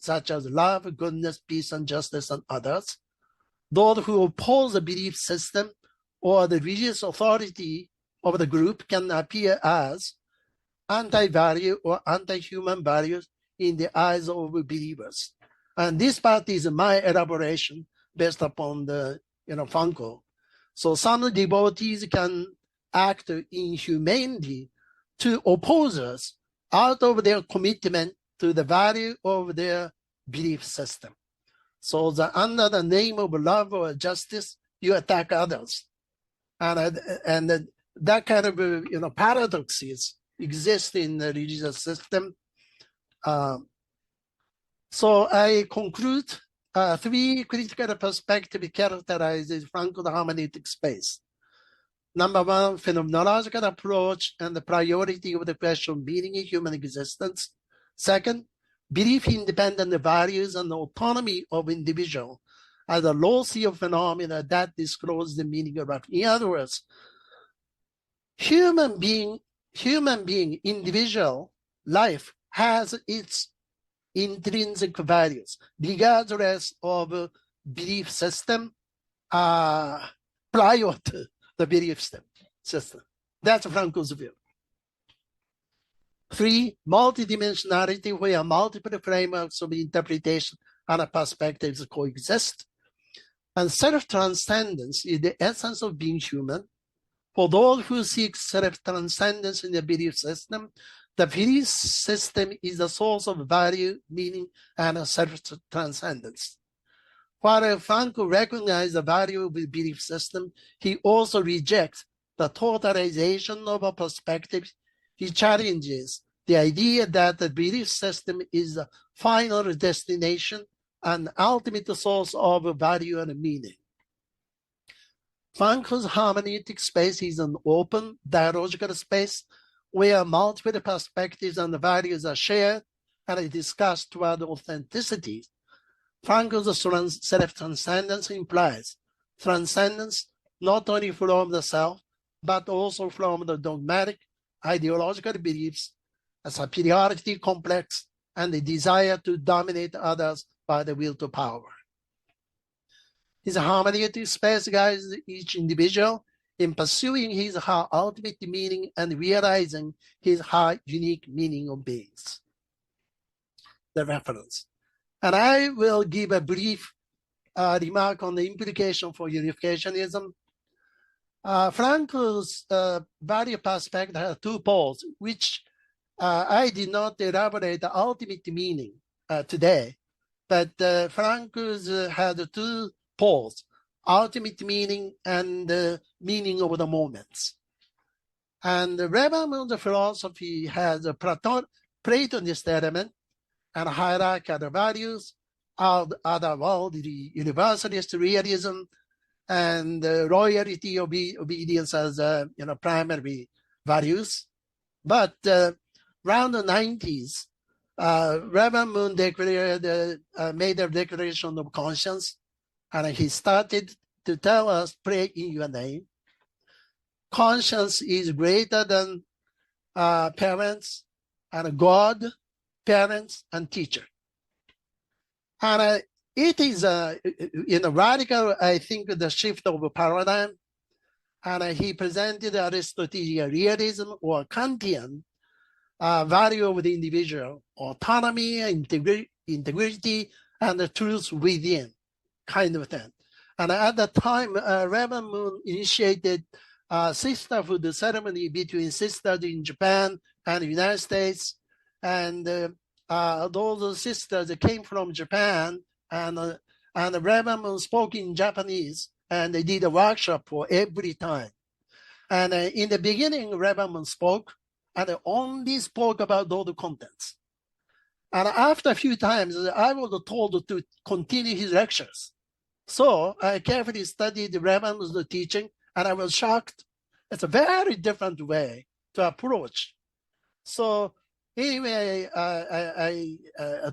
such as love, goodness, peace, and justice, and others. Those who oppose the belief system or the religious authority of the group can appear as anti-value or anti-human values in the eyes of believers. And this part is my elaboration based upon the Frankl. So some devotees can act inhumanely to opposers out of their commitment to the value of their belief system. So under the name of love or justice, you attack others. And that kind of paradoxes exist in the religious system. So I conclude three critical perspectives characterizes Frankl's hermeneutic space. Number one, phenomenological approach and the priority of the question of meaning in human existence. Second, belief-independent values and autonomy of individual as a law of phenomena that disclose the meaning of life. In other words, human being, individual life has its intrinsic values, regardless of belief system prior to the belief system. That's Frankl's view. Three, multidimensionality, where multiple frameworks of interpretation and perspectives coexist. And self-transcendence is the essence of being human. For those who seek self-transcendence in the belief system, the belief system is the source of value, meaning, and self-transcendence. While Frankl recognized the value of the belief system, he also rejects the totalization of a perspective. He challenges the idea that the belief system is the final destination and ultimate source of value and meaning. Frankl's hermeneutic space is an open, dialogical space where multiple perspectives and values are shared and discussed toward authenticity. Frankl's self-transcendence implies transcendence not only from the self, but also from the dogmatic, ideological beliefs, a superiority complex, and the desire to dominate others by the will to power. His hermeneutic space guides each individual in pursuing his her ultimate meaning and realizing his her unique meaning of beings. The reference. And I will give a brief remark on the implication for unificationism. Frankl's value perspective has two poles, which I did not elaborate the ultimate meaning today, but Frankl's had two poles, ultimate meaning and the meaning of the moments. And the Reverman's philosophy has a Platonist element and hierarchical values, otherworldly universalist realism, and loyalty, obedience as primary values. But around the 90s, Reverend Moon made a declaration of conscience, and he started to tell us, pray in your name. Conscience is greater than parents and God, parents, and teacher. And it is radical, I think, the shift of paradigm. And he presented Aristotelian realism or Kantian value of the individual, autonomy, integrity, and the truth within, kind of thing. And at the time, Reverend Moon initiated sisterhood ceremony between sisters in Japan and the United States. And those sisters came from Japan, and Reverend Moon spoke in Japanese, and they did a workshop for every time. And in the beginning, Reverend Moon spoke, and only spoke about those contents. And after a few times, I was told to continue his lectures. So I carefully studied Reverend's teaching, and I was shocked. It's a very different way to approach. So anyway, I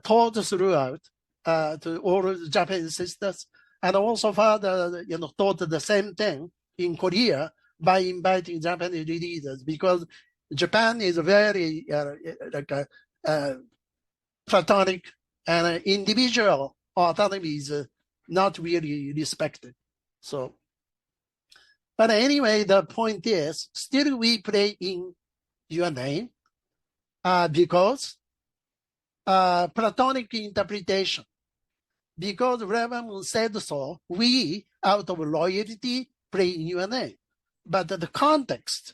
taught throughout to all the Japanese sisters, and also further, taught the same thing in Korea by inviting Japanese leaders, because Japan is very platonic, and individual autonomy is not really respected. So, but anyway, the point is, still we pray in your name because platonic interpretation. Because Reverend said so, we, out of loyalty, pray in your name. But the context,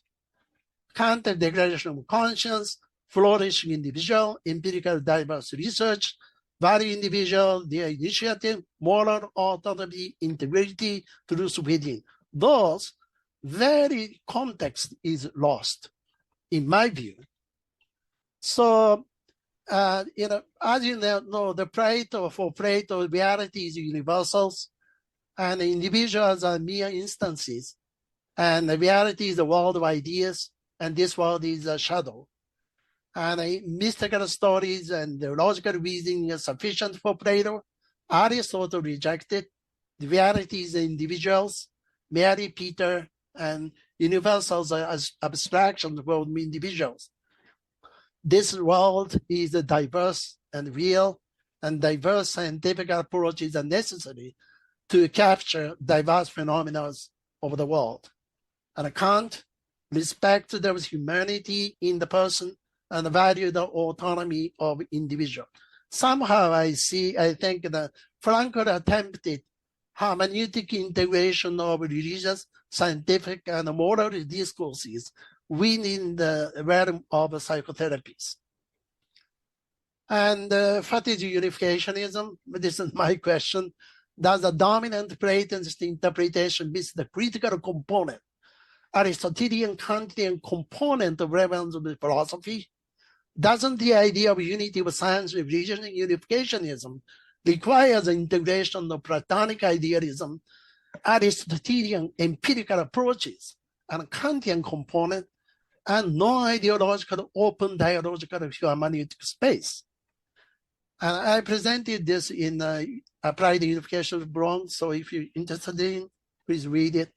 declaration of conscience, flourishing individual, empirical diverse research, value individual, their initiative, moral autonomy, integrity, truth within. Those very context is lost, in my view. So, as you know, for Plato, reality is universals, and individuals are mere instances, and the reality is the world of ideas, and this world is a shadow. And mystical stories and the logical reasoning are sufficient for Plato. Aristotle rejected. The reality is the individuals, Mary, Peter, and universals are as abstractions from individuals. This world is diverse and real, and diverse scientific approaches are necessary to capture diverse phenomena of the world. And Kant respects there is humanity in the person and value the autonomy of individual. Somehow I think that Frankl attempted hermeneutic integration of religious, scientific, and moral discourses within the realm of psychotherapies. And what is unificationism? This is my question. Does the dominant Platonist interpretation miss the critical component, Aristotelian Kantian component of relevance of philosophy? Doesn't the idea of unity of science, religion, and unificationism require the integration of Platonic idealism, Aristotelian empirical approaches, and Kantian component, and non-ideological open dialogical hermeneutic space? And I presented this in Applied Unification blog, so if you're interested in, please read it.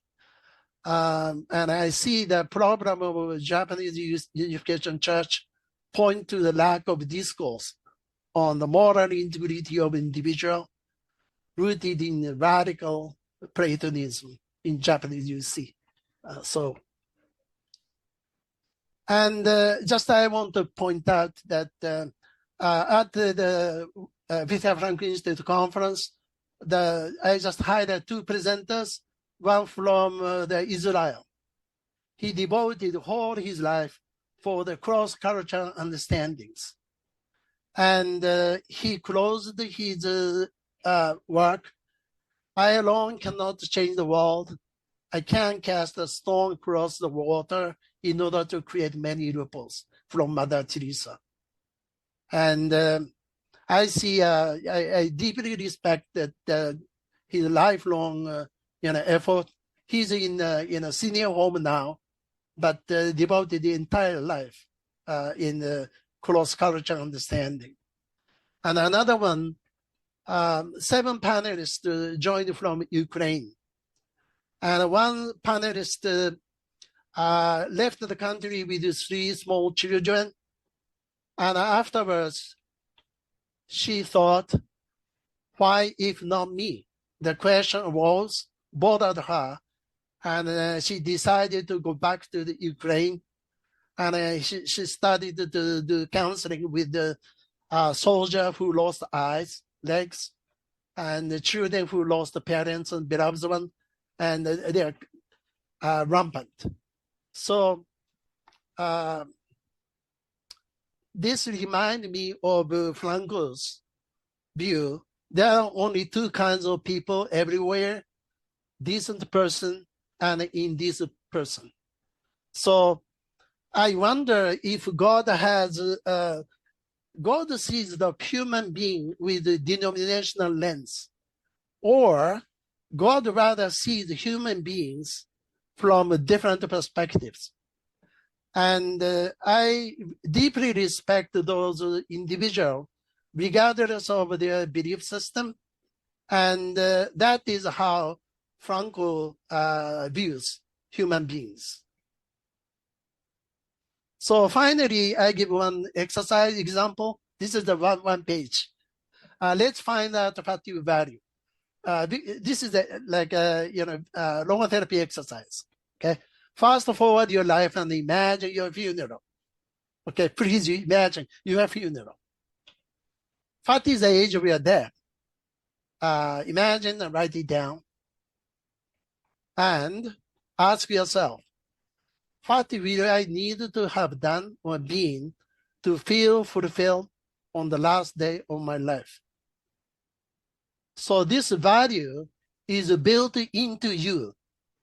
And I see the problem of Japanese Unification Church point to the lack of discourse on the moral integrity of individual rooted in radical Platonism in Japanese UC. Just I want to point out that at the Viktor Frankl Institute conference, I just hired two presenters, one from Israel. He devoted all his life for the cross-cultural understandings. And he closed his work. I alone cannot change the world. I can cast a stone across the water in order to create many ripples, from Mother Teresa. And I see, I deeply respect that his lifelong effort. He's in a senior home now, but devoted the entire life in cross-cultural understanding. And another one, 7 panelists joined from Ukraine. And one panelist left the country with 3 small children. And afterwards, she thought, why if not me? The question bothered her. And she decided to go back to the Ukraine. And she started to do counseling with the soldier who lost eyes, legs, and the children who lost parents and beloved ones, and they're rampant. So this reminds me of Frankl's view. There are only 2 kinds of people everywhere: decent person and indecent person. So I wonder if God sees the human being with a denominational lens, or God rather sees human beings from different perspectives. And I deeply respect those individuals, regardless of their belief system. And that is how Frankl views human beings. So finally, I give one exercise example. This is the one page. Let's find out what you value. This is like a logotherapy exercise. Okay, fast forward your life and imagine your funeral. Okay, please imagine your funeral. What is the age of your death? Imagine and write it down. And ask yourself, what will I need to have done or been to feel fulfilled on the last day of my life? So this value is built into you.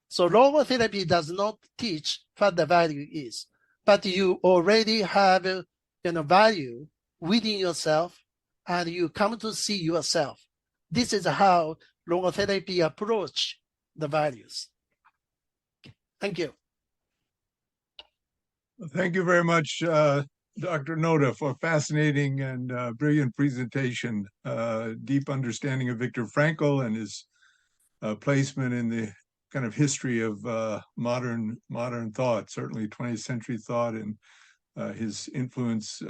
So logotherapy does not teach what the value is, but you already have value within yourself, and you come to see yourself. This is how logotherapy approach the values. Thank you. Thank you very much, Dr. Noda, for a fascinating and brilliant presentation. Deep understanding of Viktor Frankl and his placement in the kind of history of modern thought, certainly 20th century thought, and his influence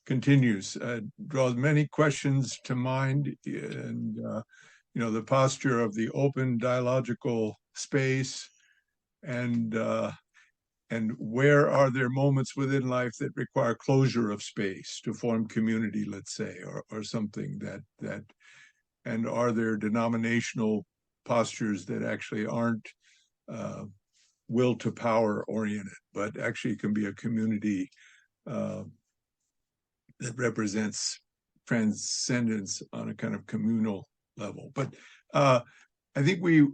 continues. Draws many questions to mind, and the posture of the open dialogical space, and where are there moments within life that require closure of space to form community, let's say, or something that and are there denominational postures that actually aren't will to power oriented, but actually can be a community that represents transcendence on a kind of communal level. But I think we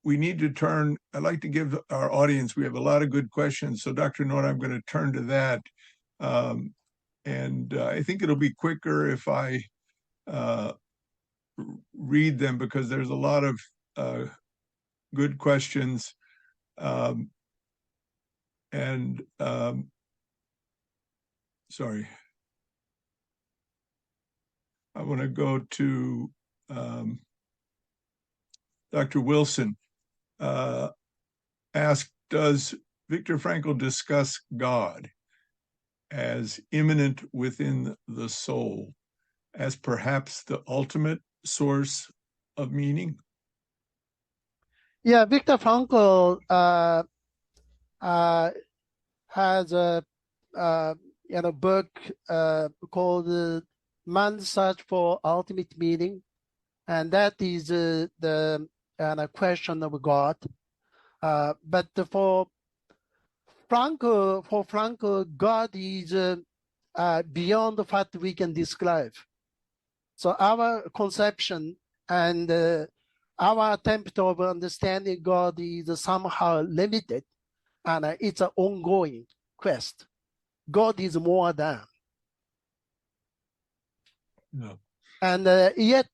need to turn. I'd like to give our audience, we have a lot of good questions. So Dr. Noda, I'm going to turn to that. And I think it'll be quicker if I read them, because there's a lot of good questions. Sorry. I want to go to Dr. Wilson. Asked, does Viktor Frankl discuss God as immanent within the soul, as perhaps the ultimate source of meaning? Yeah, Viktor Frankl has a book called Man's Search for Ultimate Meaning, and that is the question of God. But for Frankl, God is beyond what we can describe. So our conception and our attempt of understanding God is somehow limited, and it's an ongoing quest. God is more than. No. And yet,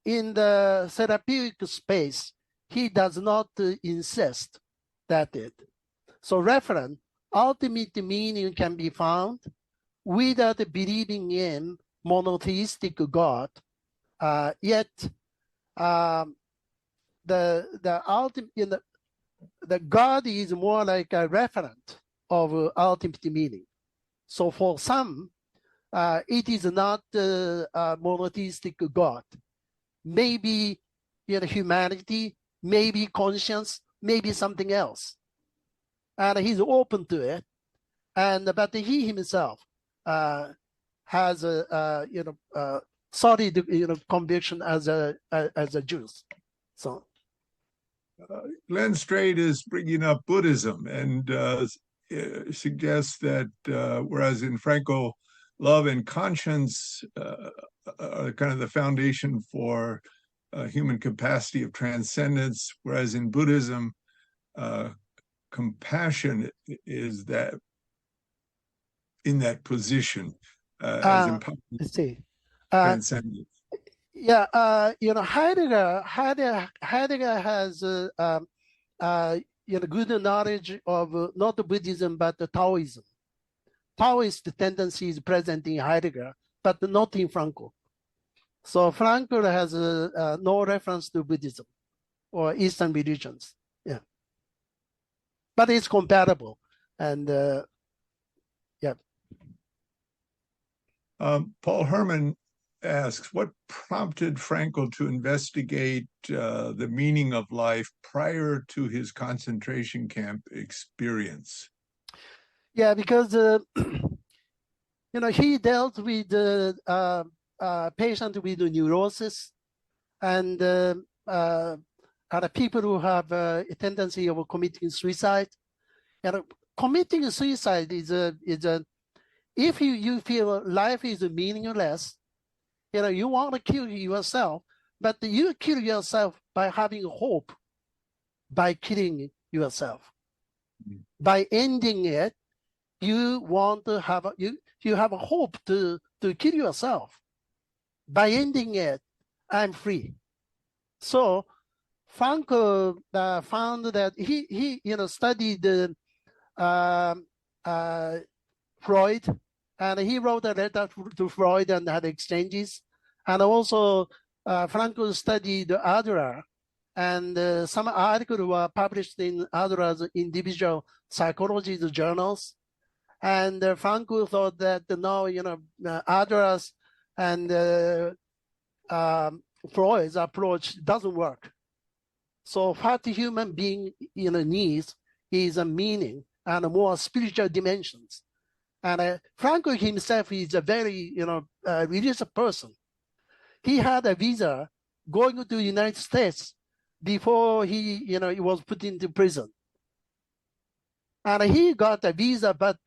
in the therapeutic space, he does not insist that it. So reference, ultimate meaning can be found without believing in monotheistic God. Yet, the ultimate, the God is more like a referent of ultimate meaning. So for some, it is not a monotheistic God. Maybe humanity, maybe conscience, maybe something else. And he's open to it. But he himself has a solid conviction as a Jew. So Glenn Strait is bringing up Buddhism and suggests that whereas in Frankl, love and conscience are kind of the foundation for human capacity of transcendence, whereas in Buddhism, compassion is that in that position as empowering transcendence. Yeah, Heidegger has good knowledge of not Buddhism but Taoism. Taoist tendency is present in Heidegger, but not in Frankl. So Frankl has no reference to Buddhism or Eastern religions. Yeah, but it's compatible, and yeah. Paul Herman asks, what prompted Frankl to investigate the meaning of life prior to his concentration camp experience? Yeah, because he dealt with patient with neurosis and people who have a tendency of committing suicide. Committing suicide is if you feel life is meaningless, you want to kill yourself, but you kill yourself by having hope, by killing yourself. Mm-hmm. By ending it, you want to have you have a hope to kill yourself. By ending it, I'm free. So Frankl found that he studied Freud, and he wrote a letter to Freud and had exchanges. And also Frankl studied Adler, and some articles were published in Adler's individual psychology journals. And Frankl thought that Adler's and Freud's approach doesn't work. So what the human being needs is a meaning and a more spiritual dimensions. And Frankl himself is a very religious person. he had a visa going to the United States before he was put into prison. And he got a visa, but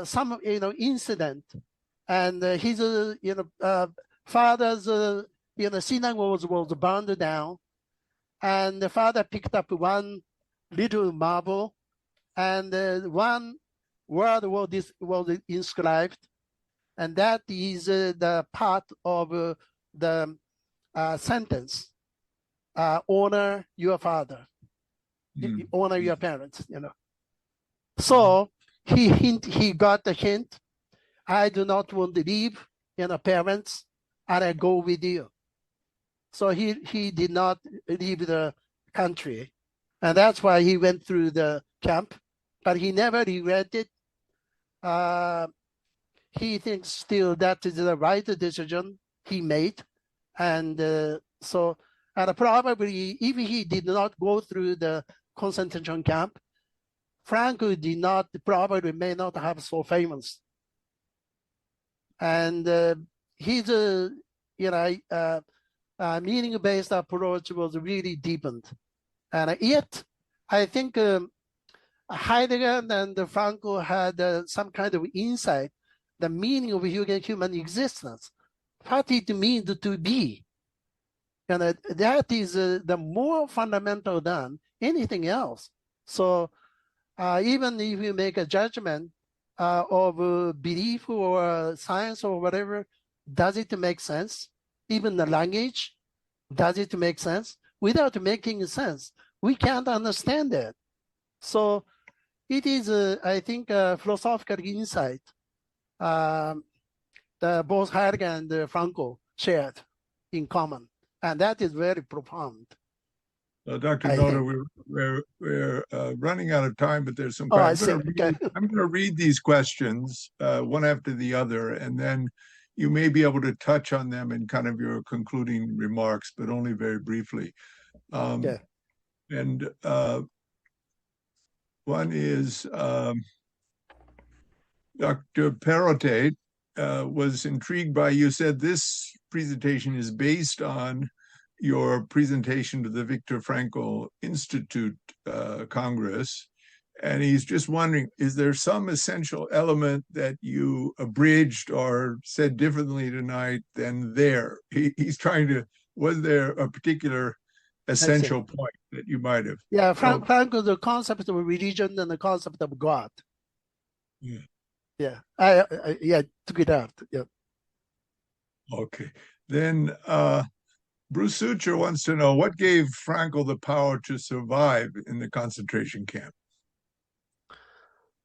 some incident, and his father's synagogue was burned down, and the father picked up one little marble, and one word was inscribed, and that is the part of the sentence: honor your father, honor your parents. So he got the hint. I do not want to leave parents, and I go with you. So he did not leave the country, and that's why he went through the camp, but he never regretted. He thinks still that is the right decision he made, and probably if he did not go through the concentration camp, Frankl may not have so famous. And his meaning-based approach was really deepened. And yet, I think Heidegger and Frankl had some kind of insight, the meaning of human existence, what it means to be. And that is the more fundamental than anything else. So even if you make a judgment of belief or science or whatever, does it make sense? Even the language, does it make sense? Without making sense, we can't understand it. So it is, I think, a philosophical insight that both Heidegger and Frankl shared in common. And that is very profound. Dr. Noda, we're running out of time, but there's some. I'm going to read these questions one after the other, and then you may be able to touch on them in kind of your concluding remarks, but only very briefly. And one is Dr. Perrotet was intrigued by, you said this presentation is based on your presentation to the Viktor Frankl Institute Congress, and he's just wondering, is there some essential element that you abridged or said differently tonight than there? He's trying to, was there a particular essential point that you might have? Yeah, Frankl, the concept of religion and the concept of God. Yeah, I took it out. Yeah. Okay, then Bruce Sucher wants to know, what gave Frankl the power to survive in the concentration camp?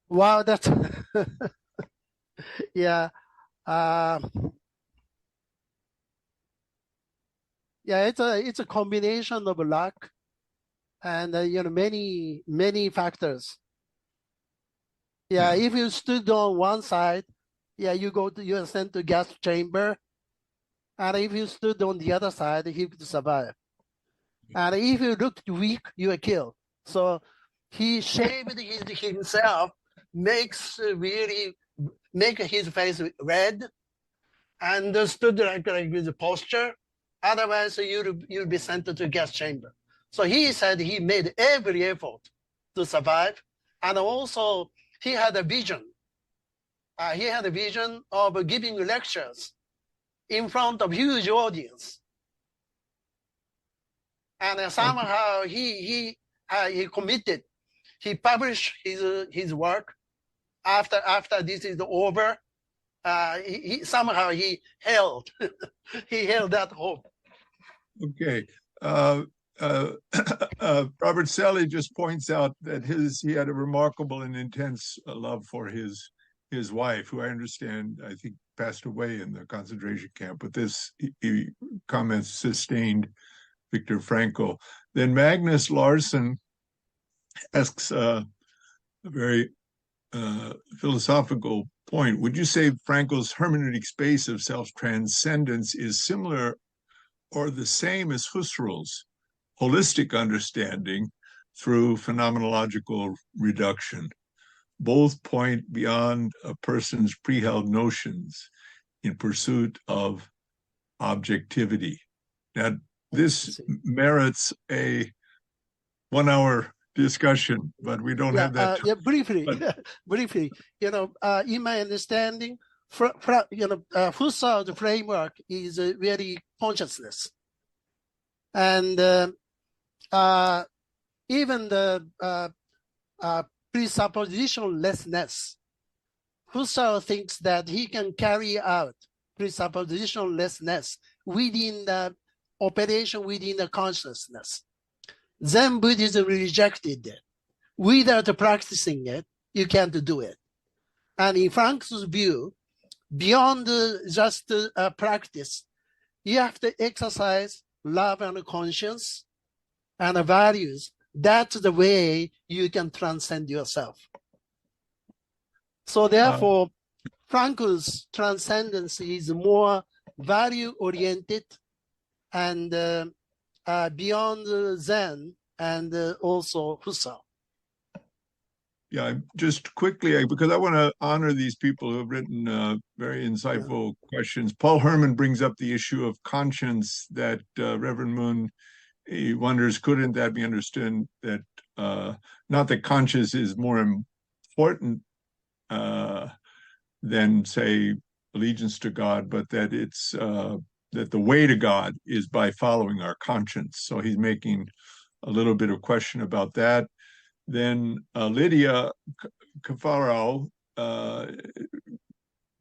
Wow, that's yeah. It's a combination of luck and many factors. Yeah, if you stood on one side, you're sent to gas chamber. And if you stood on the other side, he could survive. And if you looked weak, you were killed. So he shaved himself, make his face red, and stood like with a posture. Otherwise, you'd be sent to gas chamber. So he said he made every effort to survive. And also, he had a vision. He had a vision of giving lectures in front of huge audience, and somehow he committed. He published his work after this is over. He somehow held he held that hope. Okay. Robert Selly just points out that he had a remarkable and intense love for his wife, who I understand, I think, passed away in the concentration camp, but this comments sustained Viktor Frankl. Then Magnus Larsson asks a very philosophical point. Would you say Frankl's hermeneutic space of self-transcendence is similar or the same as Husserl's holistic understanding through phenomenological reduction? Both point beyond a person's pre-held notions in pursuit of objectivity. Now, this merits a 1 hour discussion, but we don't have that time. Briefly, But, briefly, in my understanding, Husserl's framework is very consciousness, and even the presuppositionlessness. Husserl thinks that he can carry out presuppositionlessness within the operation within the consciousness. Zen Buddhism rejected it. Without practicing it, you can't do it. And in Frankl's view, beyond just practice, you have to exercise love and conscience and values. That's the way you can transcend yourself. So therefore, Frankl's transcendence is more value-oriented and beyond Zen and also Husserl. Yeah, just quickly, because I want to honor these people who have written very insightful questions. Paul Herman brings up the issue of conscience that Reverend Moon, he wonders, couldn't that be understood that not that conscience is more important than, say, allegiance to God, but that it's that the way to God is by following our conscience. So he's making a little bit of question about that. Then Lydia Cafarao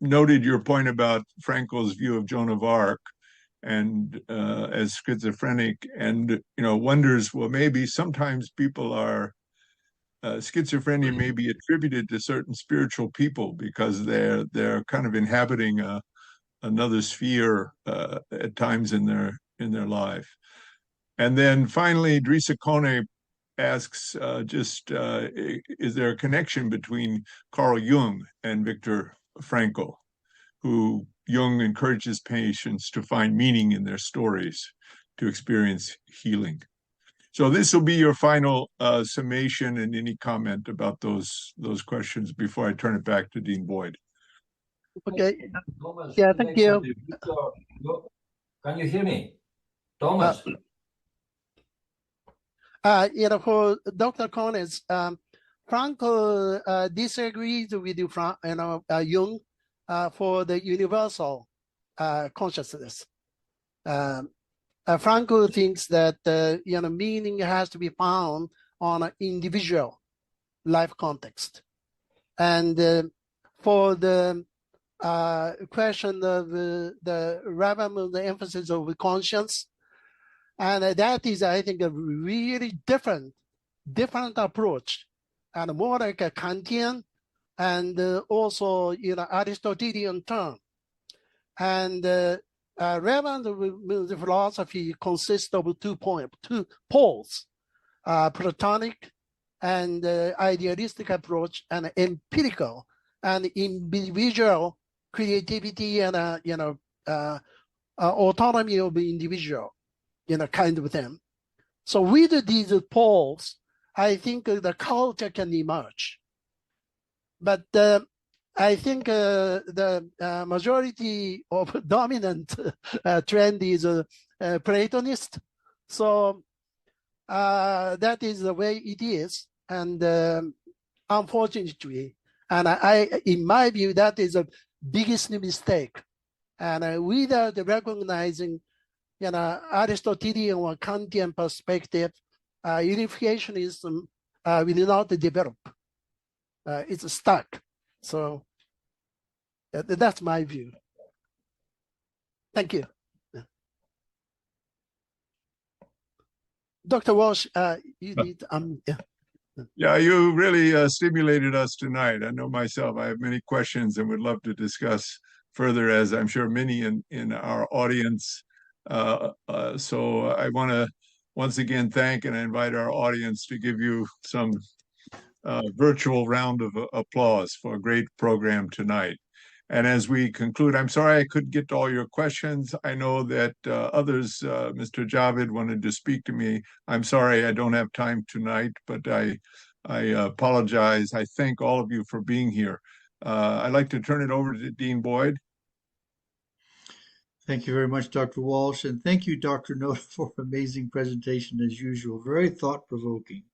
noted your point about Frankl's view of Joan of Arc and as schizophrenic, and wonders, well, maybe sometimes people are schizophrenia may be attributed to certain spiritual people because they're kind of inhabiting another sphere at times in their life. And then finally, Drisa Kone asks, is there a connection between Carl Jung and Viktor Frankl, who Jung encourages patients to find meaning in their stories to experience healing? So this will be your final summation and any comment about those questions before I turn it back to Dean Boyd. Okay. Yeah, thank you. Can you hear me? Thomas? For Dr. Collins, Frankl disagrees with Jung for the universal consciousness. Frankl thinks that meaning has to be found on an individual life context, and for the question of the Reverend, the emphasis of conscience, and that is, I think, a really different approach, and more like a Kantian and also Aristotelian term. And Reverend philosophy consists of two poles, Platonic and idealistic approach, and empirical and individual creativity and autonomy of the individual, kind of thing. So with these poles, I think the culture can emerge. But I think the majority of dominant trend is Platonist. So that is the way it is. And unfortunately, and in my view, that is the biggest mistake. And without recognizing Aristotelian or Kantian perspective, unificationism will not develop. It's stuck. So that's my view. Thank you. Dr. Walsh, you need, yeah. Yeah, you really stimulated us tonight. I know myself, I have many questions and would love to discuss further, as I'm sure many in our audience. So I want to once again thank and invite our audience to give you some virtual round of applause for a great program tonight. And as we conclude, I'm sorry I couldn't get to all your questions. I know that others, Mr. Javid wanted to speak to me. I'm sorry I don't have time tonight, but I apologize. I thank all of you for being here. I'd like to turn it over to Dean Boyd. Thank you very much, Dr. Walsh, and thank you, Dr. Noda, for an amazing presentation as usual. Very thought-provoking.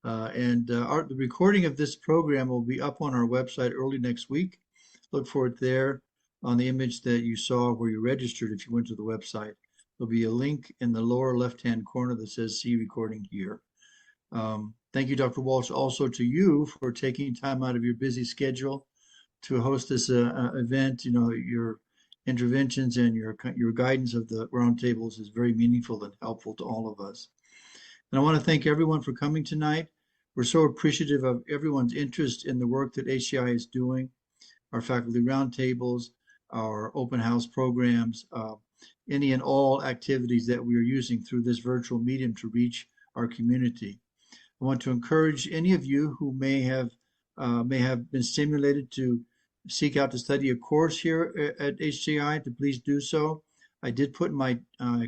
The recording of this program will be up on our website early next week. Look for it there on the image that you saw where you registered if you went to the website. There'll be a link in the lower left-hand corner that says "See Recording Here." Thank you, Dr. Walsh, also to you for taking time out of your busy schedule to host this event. You know, your interventions and your guidance of the roundtables is very meaningful and helpful to all of us. And I want to thank everyone for coming tonight. We're so appreciative of everyone's interest in the work that HCI is doing, our faculty roundtables, our open house programs, any and all activities that we are using through this virtual medium to reach our community. I want to encourage any of you who may have been stimulated to seek out to study a course here at HCI to please do so. I did put my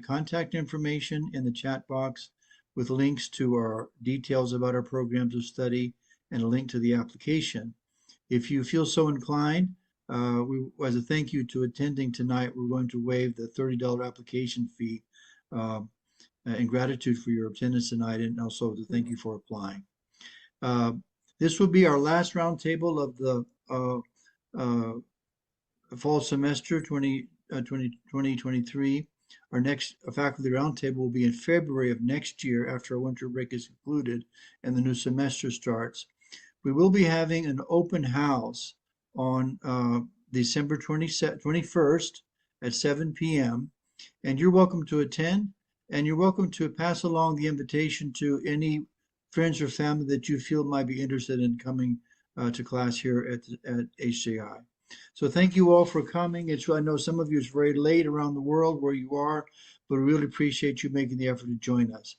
contact information in the chat box with links to our details about our programs of study and a link to the application. If you feel so inclined, as a thank you to attending tonight, we're going to waive the $30 application fee in gratitude for your attendance tonight, and also to thank you for applying. This will be our last roundtable of the fall semester 2023. Our next faculty roundtable will be in February of next year after our winter break is concluded and the new semester starts. We will be having an open house on December 21st at 7 p.m. And you're welcome to attend, and you're welcome to pass along the invitation to any friends or family that you feel might be interested in coming to class here at HCI. So thank you all for coming. I know some of you it's very late around the world where you are, but we really appreciate you making the effort to join us.